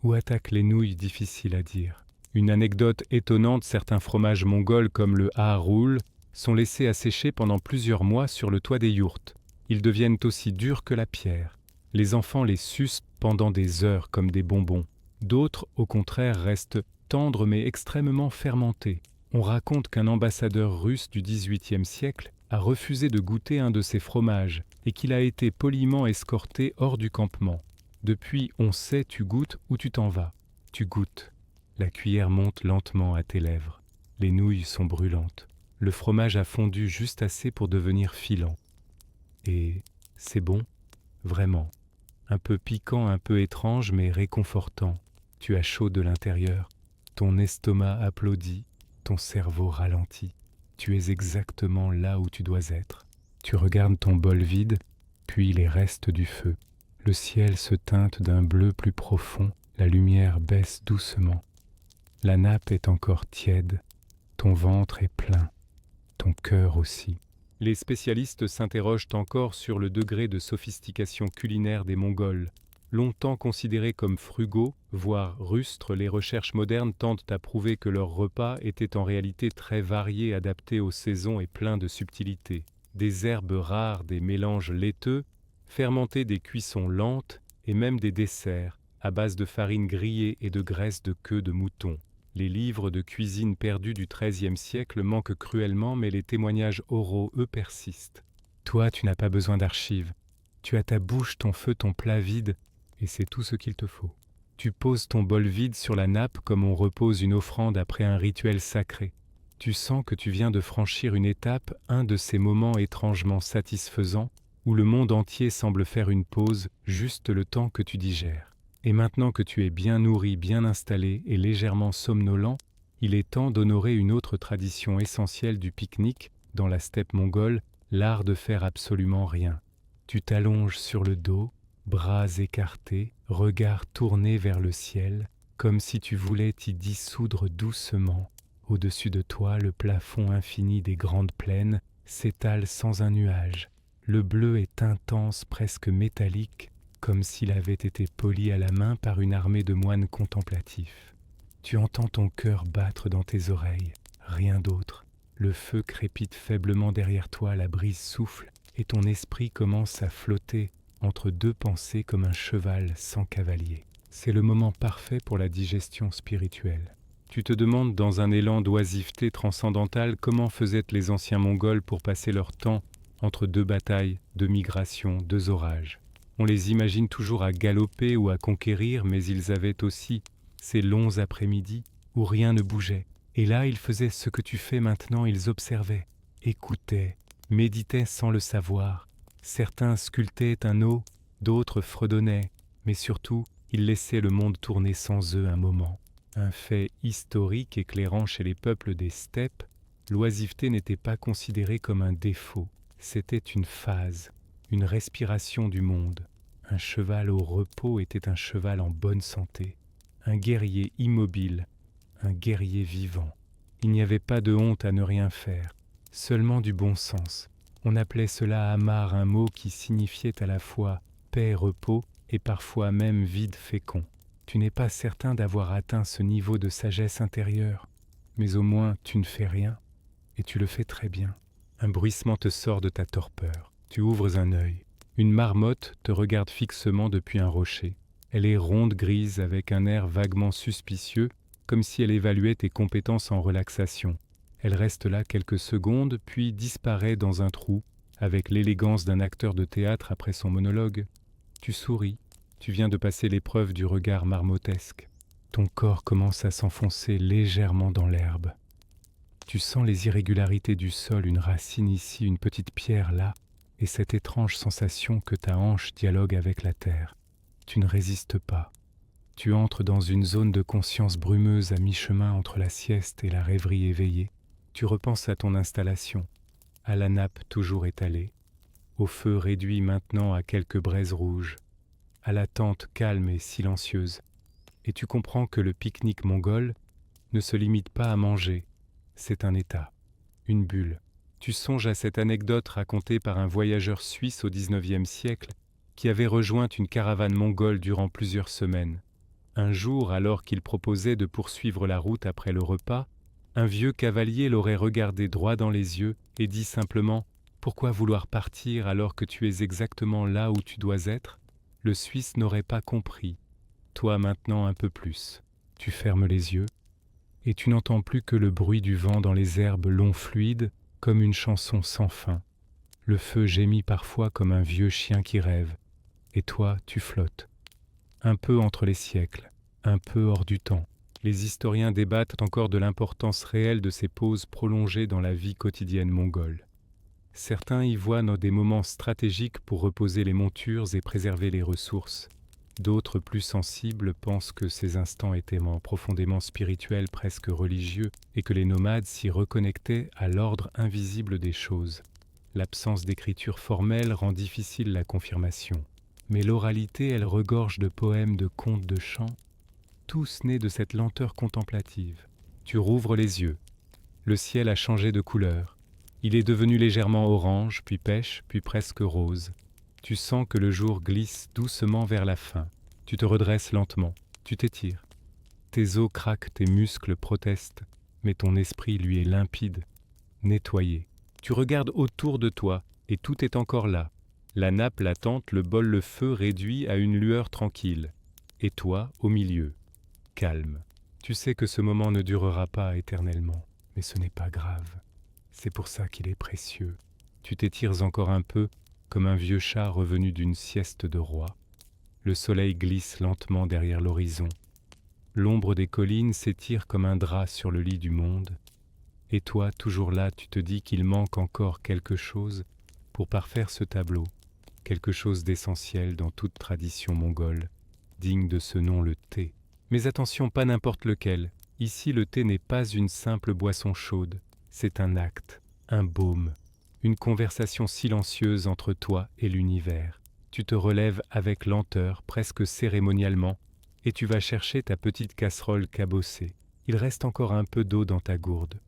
Où attaquent les nouilles, difficile à dire. Une anecdote étonnante, certains fromages mongols comme le haroul sont laissés assécher pendant plusieurs mois sur le toit des yourtes. Ils deviennent aussi durs que la pierre. Les enfants les sucent pendant des heures comme des bonbons. D'autres, au contraire, restent tendres mais extrêmement fermentés. On raconte qu'un ambassadeur russe du XVIIIe siècle a refusé de goûter un de ces fromages et qu'il a été poliment escorté hors du campement. Depuis, on sait, tu goûtes ou tu t'en vas. Tu goûtes. La cuillère monte lentement à tes lèvres. Les nouilles sont brûlantes. Le fromage a fondu juste assez pour devenir filant. Et c'est bon, vraiment. Un peu piquant, un peu étrange, mais réconfortant. Tu as chaud de l'intérieur. Ton estomac applaudit, ton cerveau ralentit. Tu es exactement là où tu dois être. Tu regardes ton bol vide, puis les restes du feu. Le ciel se teinte d'un bleu plus profond, la lumière baisse doucement. La nappe est encore tiède, ton ventre est plein, ton cœur aussi. Les spécialistes s'interrogent encore sur le degré de sophistication culinaire des Mongols. Longtemps considérés comme frugaux, voire rustres, les recherches modernes tentent à prouver que leurs repas étaient en réalité très variés, adaptés aux saisons et pleins de subtilités. Des herbes rares, des mélanges laiteux, fermenter des cuissons lentes et même des desserts à base de farine grillée et de graisse de queue de mouton. Les livres de cuisine perdus du XIIIe siècle manquent cruellement, mais les témoignages oraux, eux, persistent. Toi, tu n'as pas besoin d'archives. Tu as ta bouche, ton feu, ton plat vide, et c'est tout ce qu'il te faut. Tu poses ton bol vide sur la nappe comme on repose une offrande après un rituel sacré. Tu sens que tu viens de franchir une étape, un de ces moments étrangement satisfaisants où le monde entier semble faire une pause, juste le temps que tu digères. Et maintenant que tu es bien nourri, bien installé et légèrement somnolent, il est temps d'honorer une autre tradition essentielle du pique-nique dans la steppe mongole, l'art de faire absolument rien. Tu t'allonges sur le dos, bras écartés, regard tourné vers le ciel, comme si tu voulais t'y dissoudre doucement. Au-dessus de toi, le plafond infini des grandes plaines s'étale sans un nuage. Le bleu est intense, presque métallique, comme s'il avait été poli à la main par une armée de moines contemplatifs. Tu entends ton cœur battre dans tes oreilles, rien d'autre. Le feu crépite faiblement derrière toi, la brise souffle, et ton esprit commence à flotter entre deux pensées comme un cheval sans cavalier. C'est le moment parfait pour la digestion spirituelle. Tu te demandes dans un élan d'oisiveté transcendantale comment faisaient les anciens Mongols pour passer leur temps entre deux batailles, deux migrations, deux orages. On les imagine toujours à galoper ou à conquérir, mais ils avaient aussi ces longs après-midi où rien ne bougeait. Et là, ils faisaient ce que tu fais maintenant, ils observaient, écoutaient, méditaient sans le savoir. Certains sculptaient un os, d'autres fredonnaient, mais surtout, ils laissaient le monde tourner sans eux un moment. Un fait historique éclairant chez les peuples des steppes, l'oisiveté n'était pas considérée comme un défaut, c'était une phase, une respiration du monde. Un cheval au repos était un cheval en bonne santé, un guerrier immobile, un guerrier vivant. Il n'y avait pas de honte à ne rien faire, seulement du bon sens. On appelait cela amar, un mot qui signifiait à la fois paix, repos et parfois même vide fécond. Tu n'es pas certain d'avoir atteint ce niveau de sagesse intérieure, mais au moins tu ne fais rien, et tu le fais très bien. Un bruissement te sort de ta torpeur. Tu ouvres un œil. Une marmotte te regarde fixement depuis un rocher. Elle est ronde grise avec un air vaguement suspicieux, comme si elle évaluait tes compétences en relaxation. Elle reste là quelques secondes, puis disparaît dans un trou, avec l'élégance d'un acteur de théâtre après son monologue. Tu souris. Tu viens de passer l'épreuve du regard marmottesque. Ton corps commence à s'enfoncer légèrement dans l'herbe. Tu sens les irrégularités du sol, une racine ici, une petite pierre là, et cette étrange sensation que ta hanche dialogue avec la terre. Tu ne résistes pas. Tu entres dans une zone de conscience brumeuse à mi-chemin entre la sieste et la rêverie éveillée. Tu repenses à ton installation, à la nappe toujours étalée, au feu réduit maintenant à quelques braises rouges, à la tente calme et silencieuse, et tu comprends que le pique-nique mongol ne se limite pas à manger, c'est un état, une bulle. Tu songes à cette anecdote racontée par un voyageur suisse au XIXe siècle qui avait rejoint une caravane mongole durant plusieurs semaines. Un jour, alors qu'il proposait de poursuivre la route après le repas, un vieux cavalier l'aurait regardé droit dans les yeux et dit simplement « Pourquoi vouloir partir alors que tu es exactement là où tu dois être ?» Le Suisse n'aurait pas compris. Toi maintenant un peu plus. Tu fermes les yeux et tu n'entends plus que le bruit du vent dans les herbes longs fluides comme une chanson sans fin. Le feu gémit parfois comme un vieux chien qui rêve. Et toi, tu flottes. Un peu entre les siècles, un peu hors du temps. Les historiens débattent encore de l'importance réelle de ces pauses prolongées dans la vie quotidienne mongole. Certains y voient des moments stratégiques pour reposer les montures et préserver les ressources. D'autres, plus sensibles, pensent que ces instants étaient profondément spirituels, presque religieux, et que les nomades s'y reconnectaient à l'ordre invisible des choses. L'absence d'écriture formelle rend difficile la confirmation. Mais l'oralité, elle regorge de poèmes, de contes, de chants, tous nés de cette lenteur contemplative. Tu rouvres les yeux. Le ciel a changé de couleur. Il est devenu légèrement orange, puis pêche, puis presque rose. Tu sens que le jour glisse doucement vers la fin. Tu te redresses lentement. Tu t'étires. Tes os craquent, tes muscles protestent, mais ton esprit, lui, est limpide, nettoyé. Tu regardes autour de toi, et tout est encore là. La nappe, la tente, le bol, le feu réduit à une lueur tranquille. Et toi, au milieu, calme. Tu sais que ce moment ne durera pas éternellement, mais ce n'est pas grave. C'est pour ça qu'il est précieux. Tu t'étires encore un peu, comme un vieux chat revenu d'une sieste de roi. Le soleil glisse lentement derrière l'horizon. L'ombre des collines s'étire comme un drap sur le lit du monde. Et toi, toujours là, tu te dis qu'il manque encore quelque chose pour parfaire ce tableau, quelque chose d'essentiel dans toute tradition mongole, digne de ce nom, le thé. Mais attention, pas n'importe lequel. Ici, le thé n'est pas une simple boisson chaude, c'est un acte, un baume, une conversation silencieuse entre toi et l'univers. Tu te relèves avec lenteur, presque cérémonialement, et tu vas chercher ta petite casserole cabossée. Il reste encore un peu d'eau dans ta gourde.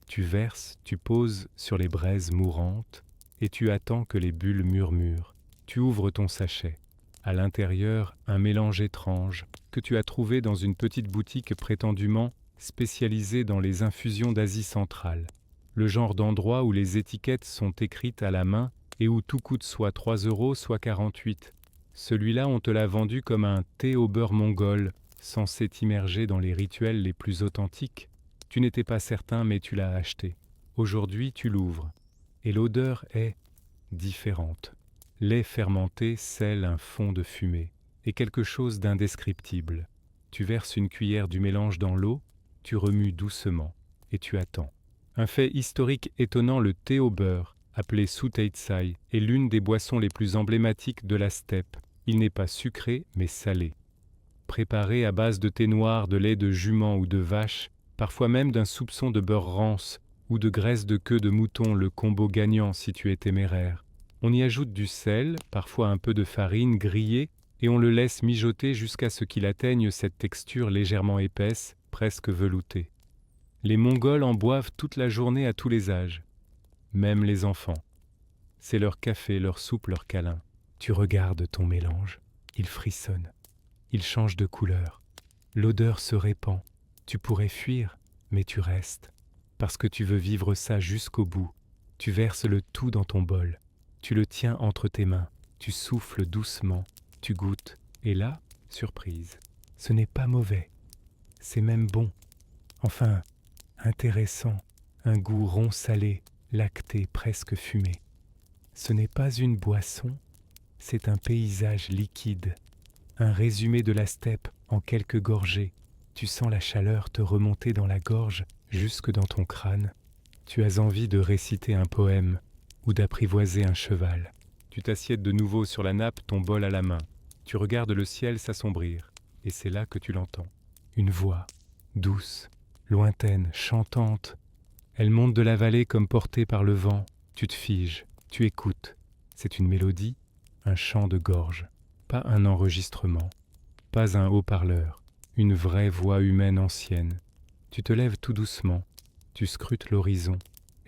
Tu verses, tu poses sur les braises mourantes, et tu attends que les bulles murmurent. Tu ouvres ton sachet. À l'intérieur, un mélange étrange que tu as trouvé dans une petite boutique prétendument spécialisée dans les infusions d'Asie centrale. Le genre d'endroit où les étiquettes sont écrites à la main et où tout coûte soit 3 €, soit 48. Celui-là, on te l'a vendu comme un thé au beurre mongol, censé t'immerger dans les rituels les plus authentiques. Tu n'étais pas certain, mais tu l'as acheté. Aujourd'hui, tu l'ouvres. Et l'odeur est différente. Lait fermenté scelle un fond de fumée et quelque chose d'indescriptible. Tu verses une cuillère du mélange dans l'eau, tu remues doucement et tu attends. Un fait historique étonnant, le thé au beurre, appelé Suteitsai, est l'une des boissons les plus emblématiques de la steppe. Il n'est pas sucré, mais salé. Préparé à base de thé noir, de lait de jument ou de vache, parfois même d'un soupçon de beurre rance ou de graisse de queue de mouton, le combo gagnant si tu es téméraire. On y ajoute du sel, parfois un peu de farine grillée, et on le laisse mijoter jusqu'à ce qu'il atteigne cette texture légèrement épaisse, presque veloutée. Les Mongols en boivent toute la journée à tous les âges, même les enfants. C'est leur café, leur soupe, leur câlin. Tu regardes ton mélange, il frissonne, il change de couleur, l'odeur se répand. Tu pourrais fuir, mais tu restes, parce que tu veux vivre ça jusqu'au bout. Tu verses le tout dans ton bol. Tu le tiens entre tes mains, tu souffles doucement, tu goûtes, et là, surprise, ce n'est pas mauvais, c'est même bon, enfin, intéressant, un goût rond salé, lacté, presque fumé. Ce n'est pas une boisson, c'est un paysage liquide, un résumé de la steppe en quelques gorgées. Tu sens la chaleur te remonter dans la gorge, jusque dans ton crâne. Tu as envie de réciter un poème, ou d'apprivoiser un cheval. Tu t'assieds de nouveau sur la nappe, ton bol à la main. Tu regardes le ciel s'assombrir, et c'est là que tu l'entends. Une voix, douce, lointaine, chantante. Elle monte de la vallée comme portée par le vent. Tu te figes, tu écoutes. C'est une mélodie, un chant de gorge. Pas un enregistrement, pas un haut-parleur. Une vraie voix humaine ancienne. Tu te lèves tout doucement, tu scrutes l'horizon.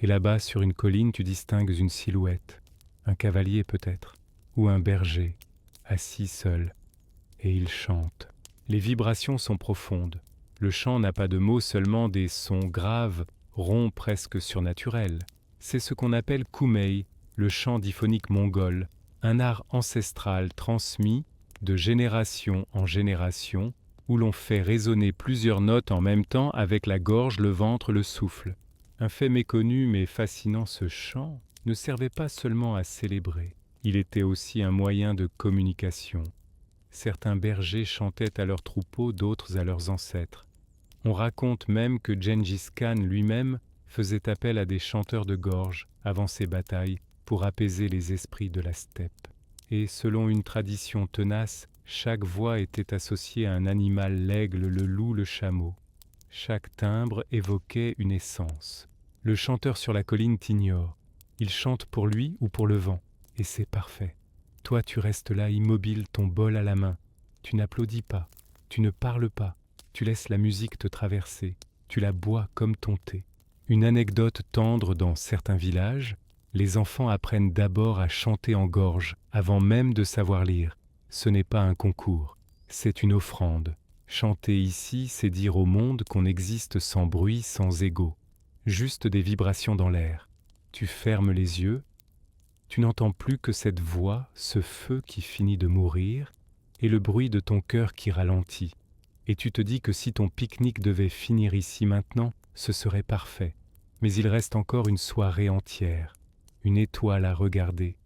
Et là-bas, sur une colline, tu distingues une silhouette, un cavalier peut-être, ou un berger, assis seul, et il chante. Les vibrations sont profondes. Le chant n'a pas de mots, seulement des sons graves, ronds, presque surnaturels. C'est ce qu'on appelle kumei, le chant diphonique mongol, un art ancestral transmis de génération en génération, où l'on fait résonner plusieurs notes en même temps avec la gorge, le ventre, le souffle. Un fait méconnu mais fascinant, ce chant ne servait pas seulement à célébrer, il était aussi un moyen de communication. Certains bergers chantaient à leurs troupeaux, d'autres à leurs ancêtres. On raconte même que Gengis Khan lui-même faisait appel à des chanteurs de gorge avant ses batailles pour apaiser les esprits de la steppe. Et selon une tradition tenace, chaque voix était associée à un animal, l'aigle, le loup, le chameau. Chaque timbre évoquait une essence. Le chanteur sur la colline t'ignore. Il chante pour lui ou pour le vent, et c'est parfait. Toi, tu restes là immobile, ton bol à la main. Tu n'applaudis pas, tu ne parles pas, tu laisses la musique te traverser, tu la bois comme ton thé. Une anecdote tendre dans certains villages, les enfants apprennent d'abord à chanter en gorge, avant même de savoir lire. Ce n'est pas un concours, c'est une offrande. Chanter ici, c'est dire au monde qu'on existe sans bruit, sans égo. Juste des vibrations dans l'air. Tu fermes les yeux, tu n'entends plus que cette voix, ce feu qui finit de mourir, et le bruit de ton cœur qui ralentit. Et tu te dis que si ton pique-nique devait finir ici maintenant, ce serait parfait. Mais il reste encore une soirée entière, une étoile à regarder,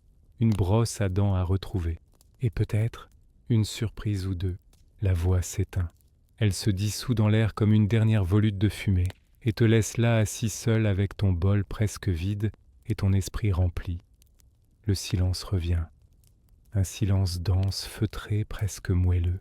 une brosse à dents à retrouver. Et peut-être, une surprise ou deux, la voix s'éteint. Elle se dissout dans l'air comme une dernière volute de fumée, et te laisse là assis seul avec ton bol presque vide et ton esprit rempli. Le silence revient, un silence dense, feutré, presque moelleux.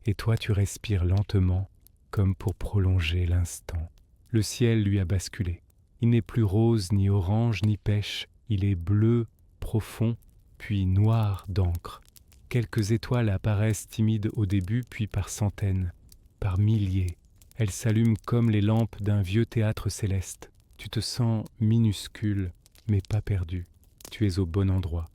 Et toi tu respires lentement, comme pour prolonger l'instant. Le ciel lui a basculé. Il n'est plus rose, ni orange, ni pêche. Il est bleu, profond, puis noir d'encre. Quelques étoiles apparaissent timides au début, puis par centaines, par milliers. Elles s'allument comme les lampes d'un vieux théâtre céleste. Tu te sens minuscule, mais pas perdu. Tu es au bon endroit.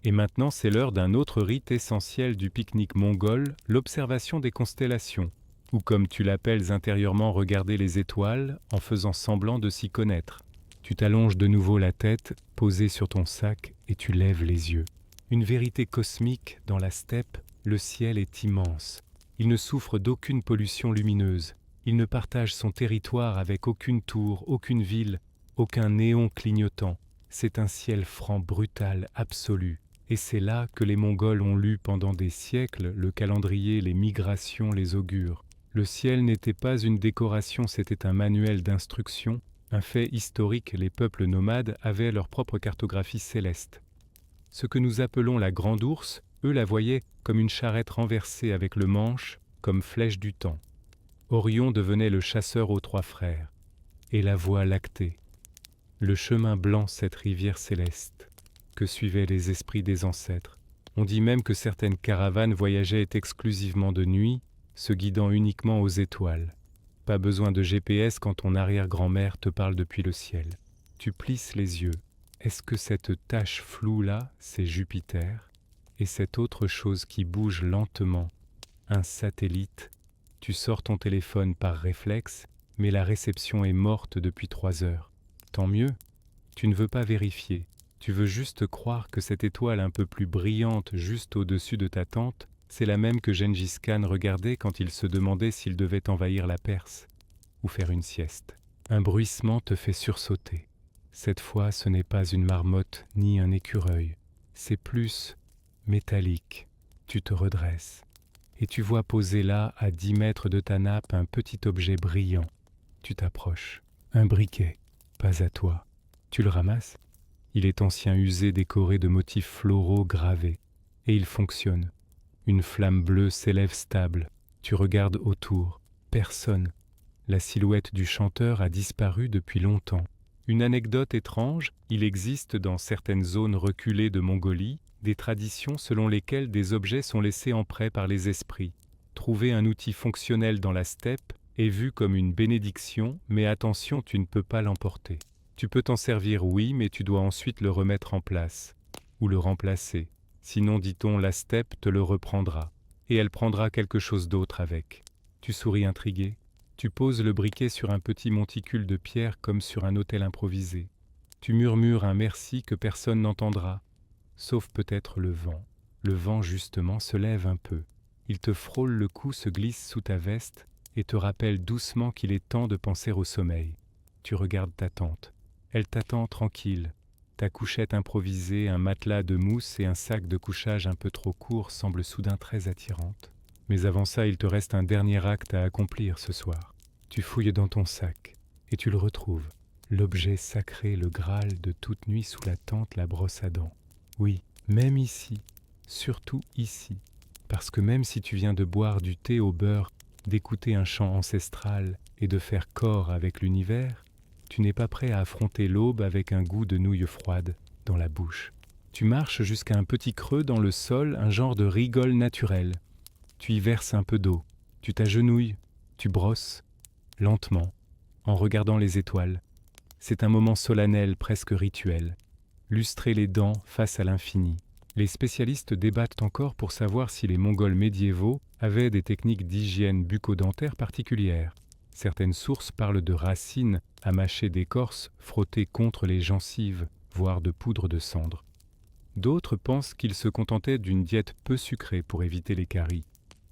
Et maintenant, c'est l'heure d'un autre rite essentiel du pique-nique mongol, l'observation des constellations, ou comme tu l'appelles intérieurement regarder les étoiles en faisant semblant de s'y connaître. Tu t'allonges de nouveau la tête, posée sur ton sac, et tu lèves les yeux. Une vérité cosmique, dans la steppe, le ciel est immense. Il ne souffre d'aucune pollution lumineuse. Il ne partage son territoire avec aucune tour, aucune ville, aucun néon clignotant. C'est un ciel franc, brutal, absolu. Et c'est là que les Mongols ont lu pendant des siècles le calendrier, les migrations, les augures. Le ciel n'était pas une décoration, c'était un manuel d'instruction, un fait historique. Les peuples nomades avaient leur propre cartographie céleste. Ce que nous appelons la Grande Ourse, eux la voyaient comme une charrette renversée avec le manche, comme flèche du temps. Orion devenait le chasseur aux trois frères, et la Voie lactée, le chemin blanc, cette rivière céleste, que suivaient les esprits des ancêtres. On dit même que certaines caravanes voyageaient exclusivement de nuit, se guidant uniquement aux étoiles. Pas besoin de GPS quand ton arrière-grand-mère te parle depuis le ciel. Tu plisses les yeux. Est-ce que cette tache floue-là, c'est Jupiter? Et cette autre chose qui bouge lentement, un satellite? Tu sors ton téléphone par réflexe, mais la réception est morte depuis 3 heures. Tant mieux, tu ne veux pas vérifier. Tu veux juste croire que cette étoile un peu plus brillante juste au-dessus de ta tente, c'est la même que Gengis Khan regardait quand il se demandait s'il devait envahir la Perse ou faire une sieste. Un bruissement te fait sursauter. Cette fois, ce n'est pas une marmotte ni un écureuil. C'est plus métallique. Tu te redresses et tu vois posé là, à 10 mètres de ta nappe, un petit objet brillant. Tu t'approches. Un briquet. Pas à toi. Tu le ramasses. Il est ancien, usé, décoré de motifs floraux gravés. Et il fonctionne. Une flamme bleue s'élève stable. Tu regardes autour. Personne. La silhouette du chanteur a disparu depuis longtemps. Une anecdote étrange, il existe dans certaines zones reculées de Mongolie des traditions selon lesquelles des objets sont laissés en prêt par les esprits. Trouver un outil fonctionnel dans la steppe est vu comme une bénédiction, mais attention, tu ne peux pas l'emporter. Tu peux t'en servir, oui, mais tu dois ensuite le remettre en place, ou le remplacer. Sinon, dit-on, la steppe te le reprendra, et elle prendra quelque chose d'autre avec. Tu souris intrigué. Tu poses le briquet sur un petit monticule de pierre comme sur un autel improvisé. Tu murmures un merci que personne n'entendra, sauf peut-être le vent. Le vent, justement, se lève un peu. Il te frôle le cou, se glisse sous ta veste et te rappelle doucement qu'il est temps de penser au sommeil. Tu regardes ta tante. Elle t'attend tranquille. Ta couchette improvisée, un matelas de mousse et un sac de couchage un peu trop court semblent soudain très attirantes. Mais avant ça, il te reste un dernier acte à accomplir ce soir. Tu fouilles dans ton sac et tu le retrouves. L'objet sacré, le Graal de toute nuit sous la tente, la brosse à dents. Oui, même ici, surtout ici. Parce que même si tu viens de boire du thé au beurre, d'écouter un chant ancestral et de faire corps avec l'univers, tu n'es pas prêt à affronter l'aube avec un goût de nouilles froides dans la bouche. Tu marches jusqu'à un petit creux dans le sol, un genre de rigole naturel. Tu y verses un peu d'eau, tu t'agenouilles, tu brosses, lentement, en regardant les étoiles. C'est un moment solennel, presque rituel. Lustrer les dents face à l'infini. Les spécialistes débattent encore pour savoir si les Mongols médiévaux avaient des techniques d'hygiène bucco-dentaire particulières. Certaines sources parlent de racines à mâcher d'écorce frottées contre les gencives, voire de poudre de cendre. D'autres pensent qu'ils se contentaient d'une diète peu sucrée pour éviter les caries.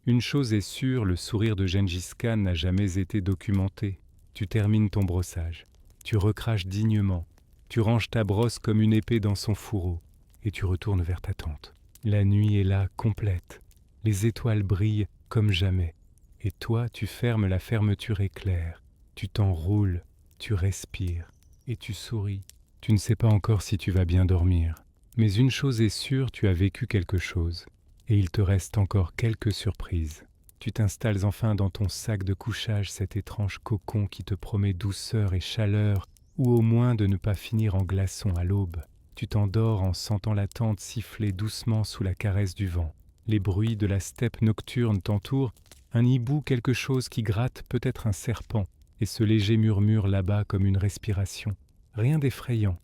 Une chose est sûre, le sourire de Gengis Khan n'a jamais été documenté. Tu termines ton brossage. Tu recraches dignement. Tu ranges ta brosse comme une épée dans son fourreau. et tu retournes vers ta tente. La nuit est là, complète. Les étoiles brillent comme jamais. Et toi, tu fermes la fermeture éclair. Tu t'enroules, tu respires et tu souris. Tu ne sais pas encore si tu vas bien dormir. Mais une chose est sûre, tu as vécu quelque chose. Et il te reste encore quelques surprises. Tu t'installes enfin dans ton sac de couchage, cet étrange cocon qui te promet douceur et chaleur, ou au moins de ne pas finir en glaçon à l'aube. Tu t'endors en sentant la tente siffler doucement sous la caresse du vent. Les bruits de la steppe nocturne t'entourent, un hibou, quelque chose qui gratte, peut-être un serpent, et ce léger murmure là-bas comme une respiration. Rien d'effrayant,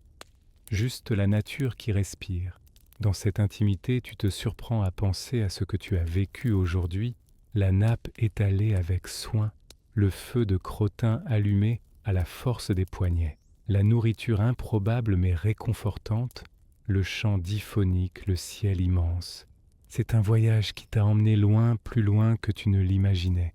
juste la nature qui respire. Dans cette intimité, tu te surprends à penser à ce que tu as vécu aujourd'hui, la nappe étalée avec soin, le feu de crottin allumé à la force des poignets, la nourriture improbable mais réconfortante, le chant diphonique, le ciel immense. C'est un voyage qui t'a emmené loin, plus loin que tu ne l'imaginais,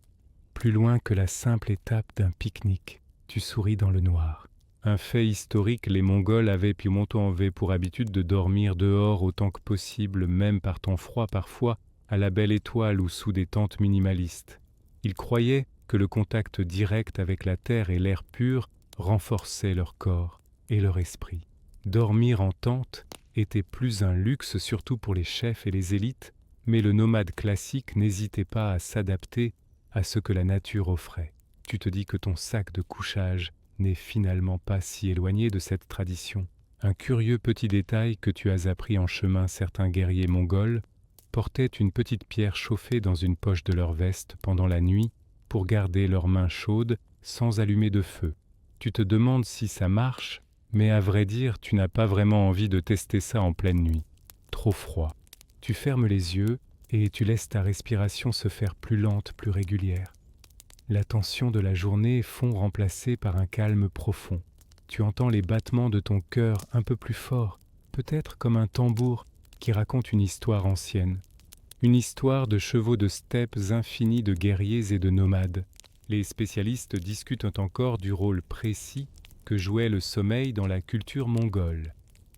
plus loin que la simple étape d'un pique-nique. Tu souris dans le noir. Un fait historique, les Mongols avaient puis Monto-en-V pour habitude de dormir dehors autant que possible, même par temps froid parfois, à la belle étoile ou sous des tentes minimalistes. Ils croyaient que le contact direct avec la terre et l'air pur renforçait leur corps et leur esprit. Dormir en tente était plus un luxe, surtout pour les chefs et les élites, mais le nomade classique n'hésitait pas à s'adapter à ce que la nature offrait. Tu te dis que ton sac de couchage n'est finalement pas si éloigné de cette tradition. Un curieux petit détail que tu as appris en chemin, certains guerriers mongols portaient une petite pierre chauffée dans une poche de leur veste pendant la nuit pour garder leurs mains chaudes sans allumer de feu. Tu te demandes si ça marche, mais à vrai dire, tu n'as pas vraiment envie de tester ça en pleine nuit. Trop froid. Tu fermes les yeux et tu laisses ta respiration se faire plus lente, plus régulière. La tension de la journée fond remplacée par un calme profond. Tu entends les battements de ton cœur un peu plus forts, peut-être comme un tambour qui raconte une histoire ancienne. Une histoire de chevaux de steppes infinis de guerriers et de nomades. Les spécialistes discutent encore du rôle précis que jouait le sommeil dans la culture mongole.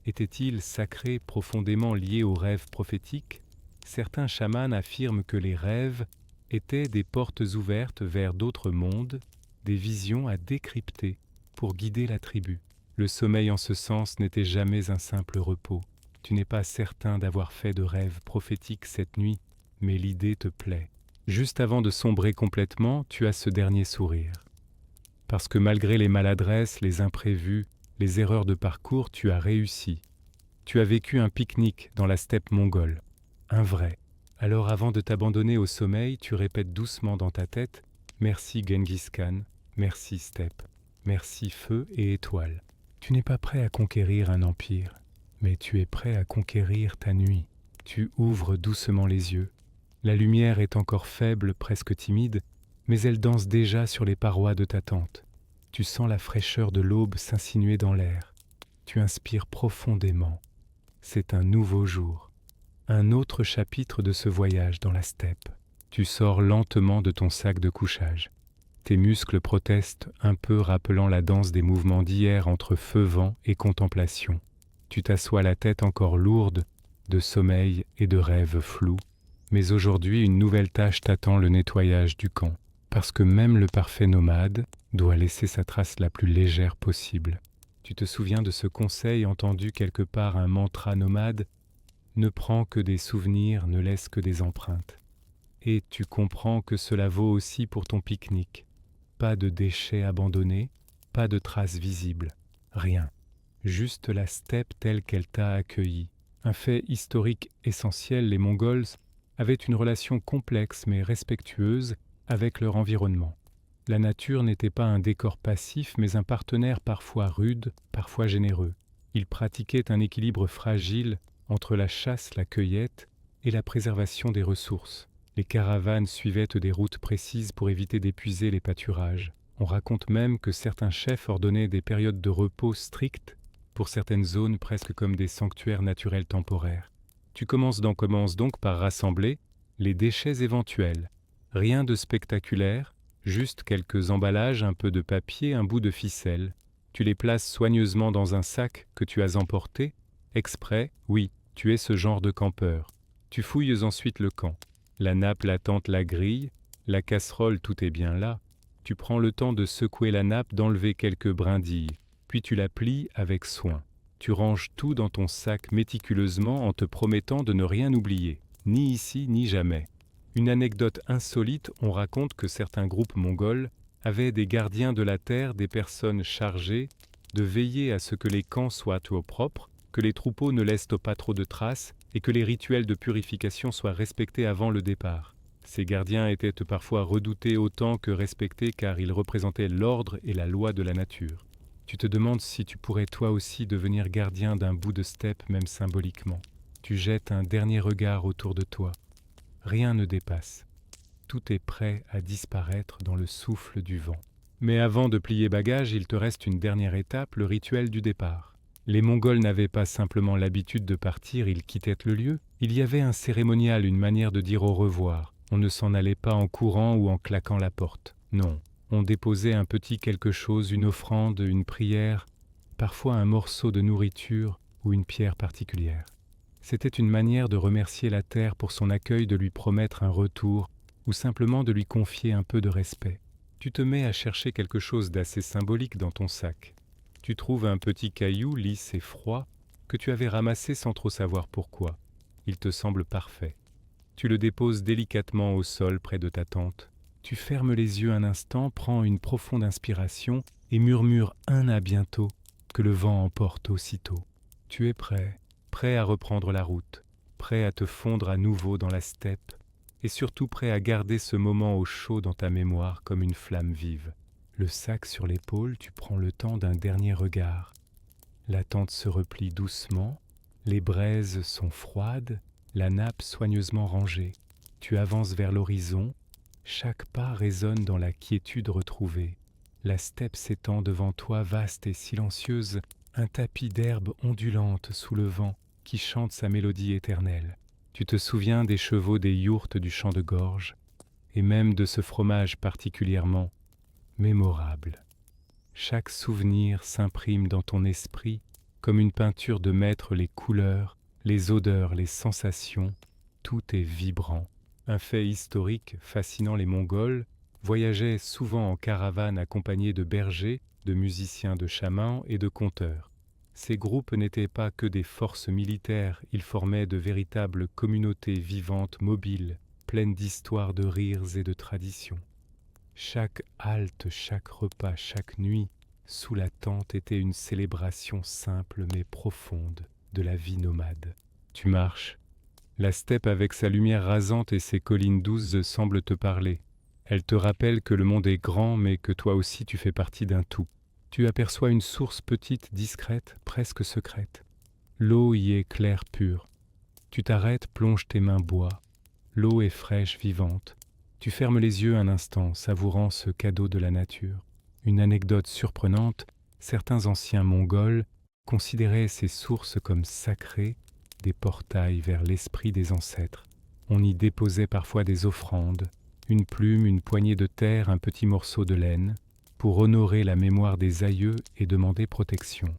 Était-il sacré, profondément lié aux rêves prophétiques ? Certains chamans affirment que les rêves étaient des portes ouvertes vers d'autres mondes, des visions à décrypter pour guider la tribu. Le sommeil en ce sens n'était jamais un simple repos. Tu n'es pas certain d'avoir fait de rêves prophétiques cette nuit, mais l'idée te plaît. Juste avant de sombrer complètement, tu as ce dernier sourire. Parce que malgré les maladresses, les imprévus, les erreurs de parcours, tu as réussi. Tu as vécu un pique-nique dans la steppe mongole. Un vrai. Alors avant de t'abandonner au sommeil, tu répètes doucement dans ta tête « Merci Genghis Khan, merci steppe, merci feu et étoile ». Tu n'es pas prêt à conquérir un empire, mais tu es prêt à conquérir ta nuit. Tu ouvres doucement les yeux. La lumière est encore faible, presque timide, mais elle danse déjà sur les parois de ta tente. Tu sens la fraîcheur de l'aube s'insinuer dans l'air. Tu inspires profondément. C'est un nouveau jour. Un autre chapitre de ce voyage dans la steppe. Tu sors lentement de ton sac de couchage. Tes muscles protestent un peu, rappelant la danse des mouvements d'hier entre feu, vent et contemplation. Tu t'assois la tête encore lourde de sommeil et de rêves flous. Mais aujourd'hui, une nouvelle tâche t'attend, le nettoyage du camp. Parce que même le parfait nomade doit laisser sa trace la plus légère possible. Tu te souviens de ce conseil entendu quelque part, un mantra nomade ? Ne prends que des souvenirs, ne laisse que des empreintes. Et tu comprends que cela vaut aussi pour ton pique-nique. Pas de déchets abandonnés, pas de traces visibles, rien. Juste la steppe telle qu'elle t'a accueilli. Un fait historique essentiel, les Mongols avaient une relation complexe mais respectueuse avec leur environnement. La nature n'était pas un décor passif, mais un partenaire parfois rude, parfois généreux. Ils pratiquaient un équilibre fragile entre la chasse, la cueillette et la préservation des ressources. Les caravanes suivaient des routes précises pour éviter d'épuiser les pâturages. On raconte même que certains chefs ordonnaient des périodes de repos strictes pour certaines zones, presque comme des sanctuaires naturels temporaires. Tu commences donc par rassembler les déchets éventuels. Rien de spectaculaire, juste quelques emballages, un peu de papier, un bout de ficelle. Tu les places soigneusement dans un sac que tu as emporté, exprès, oui, Tu es ce genre de campeur. Tu fouilles ensuite le camp. La nappe, la tente, la grille, la casserole, tout est bien là. Tu prends le temps de secouer la nappe, d'enlever quelques brindilles, puis tu la plies avec soin. Tu ranges tout dans ton sac méticuleusement en te promettant de ne rien oublier, ni ici ni jamais. Une anecdote insolite, on raconte que certains groupes mongols avaient des gardiens de la terre, des personnes chargées de veiller à ce que les camps soient au propre, que les troupeaux ne laissent pas trop de traces et que les rituels de purification soient respectés avant le départ. Ces gardiens étaient parfois redoutés autant que respectés car ils représentaient l'ordre et la loi de la nature. Tu te demandes si tu pourrais toi aussi devenir gardien d'un bout de steppe, même symboliquement. Tu jettes un dernier regard autour de toi. Rien ne dépasse. Tout est prêt à disparaître dans le souffle du vent. Mais avant de plier bagages, il te reste une dernière étape, le rituel du départ. Les Mongols n'avaient pas simplement l'habitude de partir, ils quittaient le lieu. Il y avait un cérémonial, une manière de dire au revoir. On ne s'en allait pas en courant ou en claquant la porte. Non, on déposait un petit quelque chose, une offrande, une prière, parfois un morceau de nourriture ou une pierre particulière. C'était une manière de remercier la terre pour son accueil, de lui promettre un retour ou simplement de lui confier un peu de respect. Tu te mets à chercher quelque chose d'assez symbolique dans ton sac. Tu trouves un petit caillou lisse et froid que tu avais ramassé sans trop savoir pourquoi. Il te semble parfait. Tu le déposes délicatement au sol près de ta tente. Tu fermes les yeux un instant, prends une profonde inspiration et murmures un à bientôt que le vent emporte aussitôt. Tu es prêt, prêt à reprendre la route, prêt à te fondre à nouveau dans la steppe et surtout prêt à garder ce moment au chaud dans ta mémoire comme une flamme vive. Le sac sur l'épaule, tu prends le temps d'un dernier regard. La tente se replie doucement, les braises sont froides, la nappe soigneusement rangée. Tu avances vers l'horizon, chaque pas résonne dans la quiétude retrouvée. La steppe s'étend devant toi, vaste et silencieuse, un tapis d'herbe ondulante sous le vent qui chante sa mélodie éternelle. Tu te souviens des chevaux des yourtes du champ de gorge, et même de ce fromage particulièrement mémorable. Chaque souvenir s'imprime dans ton esprit comme une peinture de maître, les couleurs, les odeurs, les sensations, tout est vibrant. Un fait historique fascinant, les Mongols voyageaient souvent en caravane accompagnés de bergers, de musiciens, de chamans et de conteurs. Ces groupes n'étaient pas que des forces militaires, ils formaient de véritables communautés vivantes, mobiles, pleines d'histoires, de rires et de traditions. Chaque halte, chaque repas, chaque nuit, sous la tente était une célébration simple mais profonde de la vie nomade. Tu marches. La steppe avec sa lumière rasante et ses collines douces semble te parler. Elle te rappelle que le monde est grand mais que toi aussi tu fais partie d'un tout. Tu aperçois une source petite, discrète, presque secrète. L'eau y est claire, pure. Tu t'arrêtes, plonges tes mains bois. L'eau est fraîche, vivante. Tu fermes les yeux un instant, savourant ce cadeau de la nature. Une anecdote surprenante, certains anciens Mongols considéraient ces sources comme sacrées, des portails vers l'esprit des ancêtres. On y déposait parfois des offrandes, une plume, une poignée de terre, un petit morceau de laine, pour honorer la mémoire des aïeux et demander protection.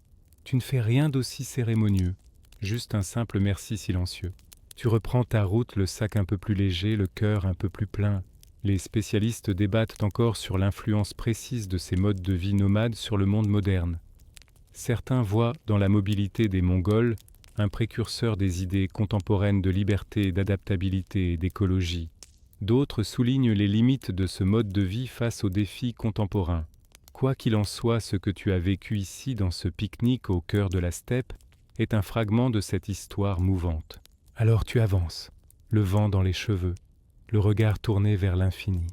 Tu ne fais rien d'aussi cérémonieux, juste un simple merci silencieux. Tu reprends ta route, le sac un peu plus léger, le cœur un peu plus plein. Les spécialistes débattent encore sur l'influence précise de ces modes de vie nomades sur le monde moderne. Certains voient dans la mobilité des Mongols un précurseur des idées contemporaines de liberté, d'adaptabilité et d'écologie. D'autres soulignent les limites de ce mode de vie face aux défis contemporains. Quoi qu'il en soit, ce que tu as vécu ici dans ce pique-nique au cœur de la steppe est un fragment de cette histoire mouvante. Alors tu avances, le vent dans les cheveux, le regard tourné vers l'infini,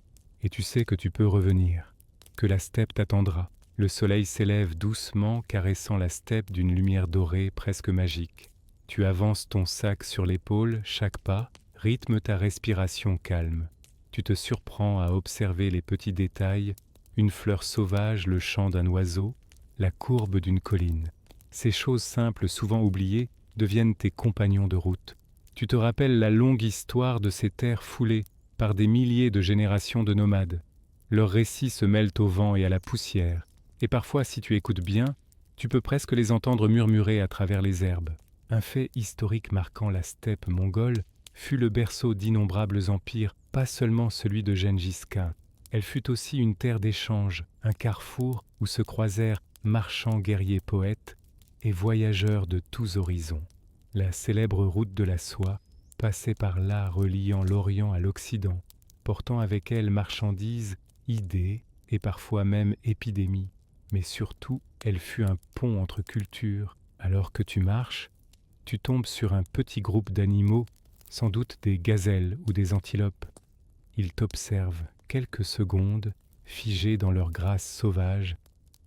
et tu sais que tu peux revenir, que la steppe t'attendra. Le soleil s'élève doucement, caressant la steppe d'une lumière dorée presque magique. Tu avances ton sac sur l'épaule, chaque pas rythme ta respiration calme. Tu te surprends à observer les petits détails, une fleur sauvage, le chant d'un oiseau, la courbe d'une colline. Ces choses simples, souvent oubliées, deviennent tes compagnons de route. Tu te rappelles la longue histoire de ces terres foulées par des milliers de générations de nomades. Leurs récits se mêlent au vent et à la poussière, et parfois, si tu écoutes bien, tu peux presque les entendre murmurer à travers les herbes. Un fait historique marquant la steppe mongole fut le berceau d'innombrables empires, pas seulement celui de Gengis Khan. Elle fut aussi une terre d'échange, un carrefour où se croisèrent marchands, guerriers, poètes et voyageurs de tous horizons. La célèbre route de la soie passait par là, reliant l'Orient à l'Occident, portant avec elle marchandises, idées et parfois même épidémies. Mais surtout, elle fut un pont entre cultures. Alors que tu marches, tu tombes sur un petit groupe d'animaux, sans doute des gazelles ou des antilopes. Ils t'observent quelques secondes, figés dans leur grâce sauvage,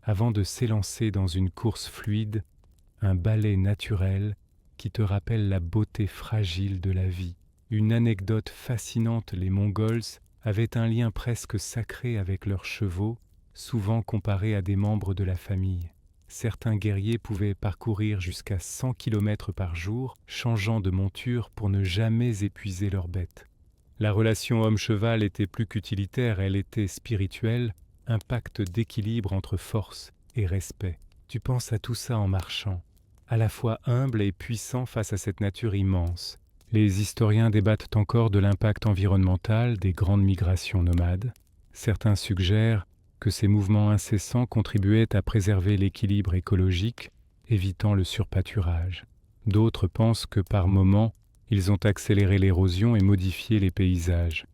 avant de s'élancer dans une course fluide, un ballet naturel qui te rappelle la beauté fragile de la vie. Une anecdote fascinante, les Mongols avaient un lien presque sacré avec leurs chevaux, souvent comparés à des membres de la famille. Certains guerriers pouvaient parcourir jusqu'à 100 km par jour, changeant de monture pour ne jamais épuiser leurs bêtes. La relation homme-cheval était plus qu'utilitaire, elle était spirituelle, un pacte d'équilibre entre force et respect. Tu penses à tout ça en marchant, à la fois humble et puissant face à cette nature immense. Les historiens débattent encore de l'impact environnemental des grandes migrations nomades. Certains suggèrent que ces mouvements incessants contribuaient à préserver l'équilibre écologique, évitant le surpâturage. D'autres pensent que par moments, ils ont accéléré l'érosion et modifié les paysages.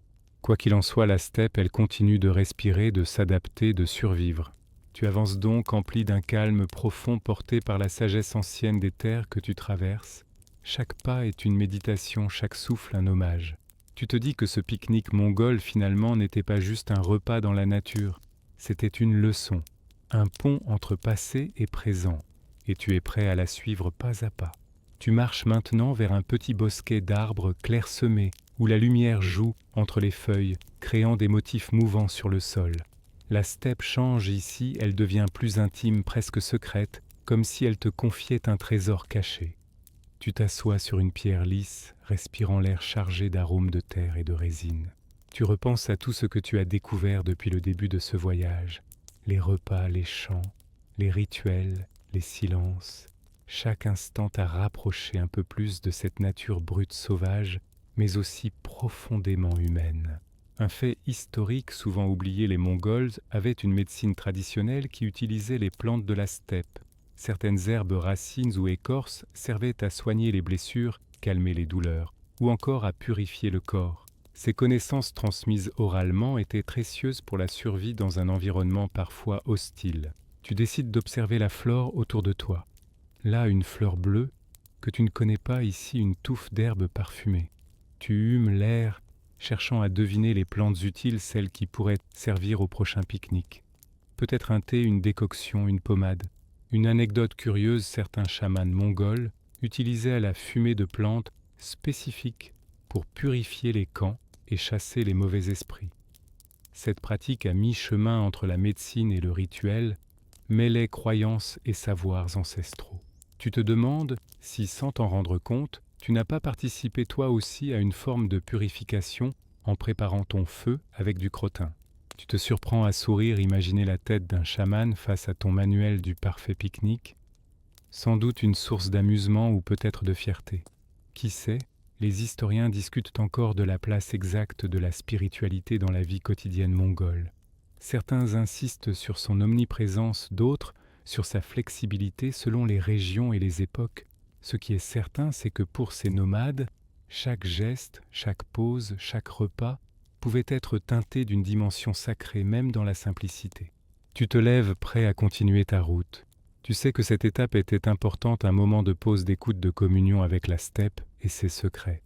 Quoi qu'il en soit, la steppe, elle continue de respirer, de s'adapter, de survivre. Tu avances donc empli d'un calme profond porté par la sagesse ancienne des terres que tu traverses. Chaque pas est une méditation, chaque souffle un hommage. Tu te dis que ce pique-nique mongol finalement n'était pas juste un repas dans la nature, c'était une leçon, un pont entre passé et présent, et tu es prêt à la suivre pas à pas. Tu marches maintenant vers un petit bosquet d'arbres clairsemés, où la lumière joue entre les feuilles, créant des motifs mouvants sur le sol. La steppe change ici, elle devient plus intime, presque secrète, comme si elle te confiait un trésor caché. Tu t'assois sur une pierre lisse, respirant l'air chargé d'arômes de terre et de résine. Tu repenses à tout ce que tu as découvert depuis le début de ce voyage, les repas, les chants, les rituels, les silences. Chaque instant t'a rapproché un peu plus de cette nature brute sauvage, mais aussi profondément humaine. Un fait historique souvent oublié, les Mongols avaient une médecine traditionnelle qui utilisait les plantes de la steppe. Certaines herbes, racines ou écorces servaient à soigner les blessures, calmer les douleurs, ou encore à purifier le corps. Ces connaissances transmises oralement étaient précieuses pour la survie dans un environnement parfois hostile. Tu décides d'observer la flore autour de toi. Là, une fleur bleue, que tu ne connais pas, ici une touffe d'herbe parfumée. Tu humes l'air, cherchant à deviner les plantes utiles, celles qui pourraient servir au prochain pique-nique. Peut-être un thé, une décoction, une pommade. Une anecdote curieuse, certains chamans mongols utilisaient la fumée de plantes spécifiques pour purifier les camps et chasser les mauvais esprits. Cette pratique à mi-chemin entre la médecine et le rituel mêlait croyances et savoirs ancestraux. Tu te demandes si, sans t'en rendre compte, tu n'as pas participé toi aussi à une forme de purification en préparant ton feu avec du crottin. Tu te surprends à sourire, imaginer la tête d'un chaman face à ton manuel du parfait pique-nique, sans doute une source d'amusement ou peut-être de fierté. Qui sait, les historiens discutent encore de la place exacte de la spiritualité dans la vie quotidienne mongole. Certains insistent sur son omniprésence, d'autres sur sa flexibilité selon les régions et les époques. Ce qui est certain, c'est que pour ces nomades, chaque geste, chaque pause, chaque repas pouvait être teinté d'une dimension sacrée, même dans la simplicité. Tu te lèves prêt à continuer ta route. Tu sais que cette étape était importante, un moment de pause, d'écoute, de communion avec la steppe et ses secrets.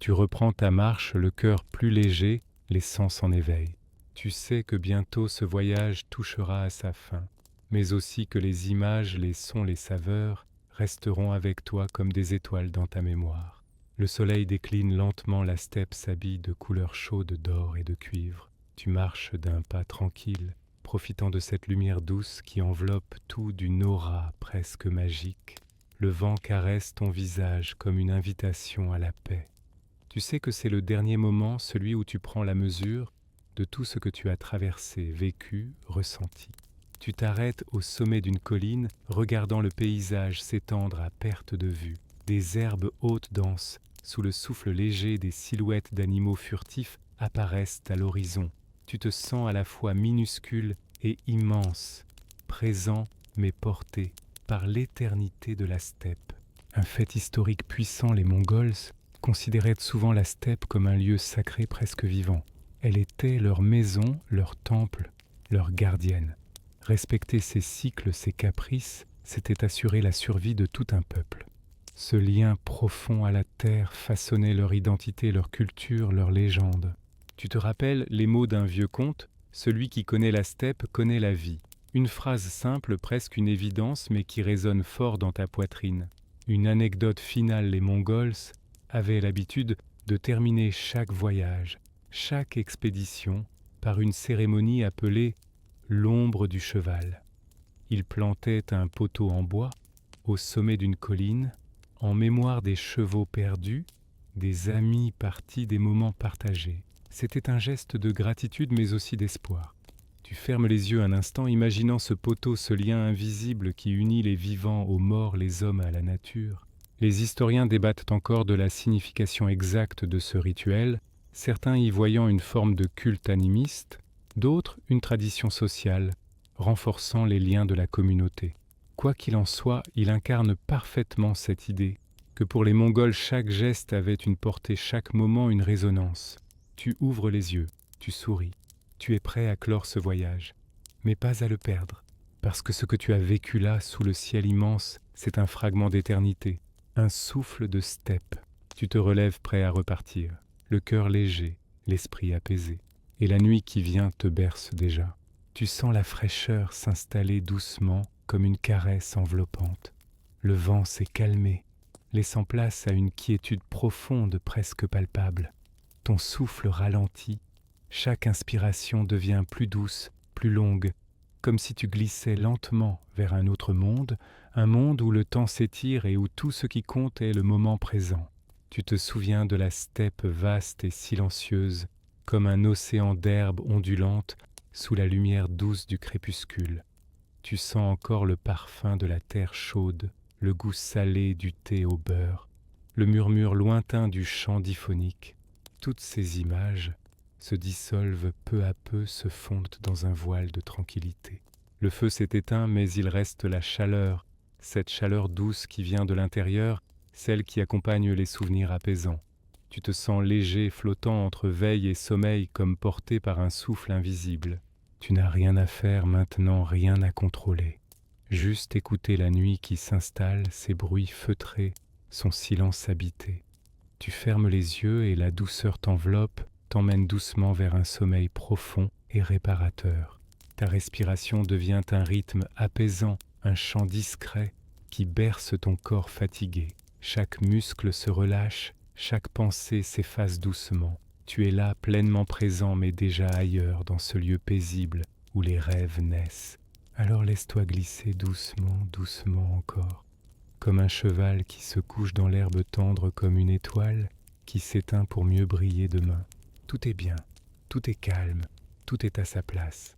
Tu reprends ta marche, le cœur plus léger, les sens en éveil. Tu sais que bientôt ce voyage touchera à sa fin, mais aussi que les images, les sons, les saveurs resteront avec toi comme des étoiles dans ta mémoire. Le soleil décline lentement, la steppe s'habille de couleurs chaudes d'or et de cuivre. Tu marches d'un pas tranquille, profitant de cette lumière douce qui enveloppe tout d'une aura presque magique. Le vent caresse ton visage comme une invitation à la paix. Tu sais que c'est le dernier moment, celui où tu prends la mesure de tout ce que tu as traversé, vécu, ressenti. Tu t'arrêtes au sommet d'une colline, regardant le paysage s'étendre à perte de vue. des herbes hautes denses, sous le souffle léger des silhouettes d'animaux furtifs apparaissent à l'horizon. Tu te sens à la fois minuscule et immense, présent mais porté par l'éternité de la steppe. Un fait historique puissant, les Mongols considéraient souvent la steppe comme un lieu sacré presque vivant. Elle était leur maison, leur temple, leur gardienne. Respecter ses cycles, ses caprices, c'était assurer la survie de tout un peuple. Ce lien profond à la terre façonnait leur identité, leur culture, leur légende. Tu te rappelles les mots d'un vieux conte ? Celui qui connaît la steppe connaît la vie. Une phrase simple, presque une évidence, mais qui résonne fort dans ta poitrine. Une anecdote finale, les Mongols avaient l'habitude de terminer chaque voyage, chaque expédition, par une cérémonie appelée l'ombre du cheval. Ils plantaient un poteau en bois au sommet d'une colline, en mémoire des chevaux perdus, des amis partis, des moments partagés. C'était un geste de gratitude mais aussi d'espoir. Tu fermes les yeux un instant, imaginant ce poteau, ce lien invisible qui unit les vivants aux morts, les hommes à la nature. Les historiens débattent encore de la signification exacte de ce rituel, certains y voyant une forme de culte animiste, d'autres une tradition sociale, renforçant les liens de la communauté. Quoi qu'il en soit, il incarne parfaitement cette idée, que pour les Mongols chaque geste avait une portée, chaque moment une résonance. Tu ouvres les yeux, tu souris. Tu es prêt à clore ce voyage, mais pas à le perdre, parce que ce que tu as vécu là, sous le ciel immense, c'est un fragment d'éternité, un souffle de steppe. Tu te relèves prêt à repartir, le cœur léger, l'esprit apaisé, et la nuit qui vient te berce déjà. Tu sens la fraîcheur s'installer doucement comme une caresse enveloppante. Le vent s'est calmé, laissant place à une quiétude profonde, presque palpable. Ton souffle ralentit. Chaque inspiration devient plus douce, plus longue, comme si tu glissais lentement vers un autre monde, un monde où le temps s'étire et où tout ce qui compte est le moment présent. Tu te souviens de la steppe vaste et silencieuse, comme un océan d'herbes ondulantes sous la lumière douce du crépuscule. Tu sens encore le parfum de la terre chaude, le goût salé du thé au beurre, le murmure lointain du chant diphonique. Toutes ces images se dissolvent peu à peu, se fondent dans un voile de tranquillité. Le feu s'est éteint, mais il reste la chaleur, cette chaleur douce qui vient de l'intérieur, celle qui accompagne les souvenirs apaisants. Tu te sens léger, flottant entre veille et sommeil, comme porté par un souffle invisible. Tu n'as rien à faire maintenant, rien à contrôler. Juste écouter la nuit qui s'installe, ses bruits feutrés, son silence habité. Tu fermes les yeux et la douceur t'enveloppe, t'emmène doucement vers un sommeil profond et réparateur. Ta respiration devient un rythme apaisant, un chant discret qui berce ton corps fatigué. Chaque muscle se relâche, chaque pensée s'efface doucement. Tu es là pleinement présent mais déjà ailleurs dans ce lieu paisible où les rêves naissent. Alors laisse-toi glisser doucement, doucement encore, comme un cheval qui se couche dans l'herbe tendre comme une étoile qui s'éteint pour mieux briller demain. Tout est bien, tout est calme, tout est à sa place.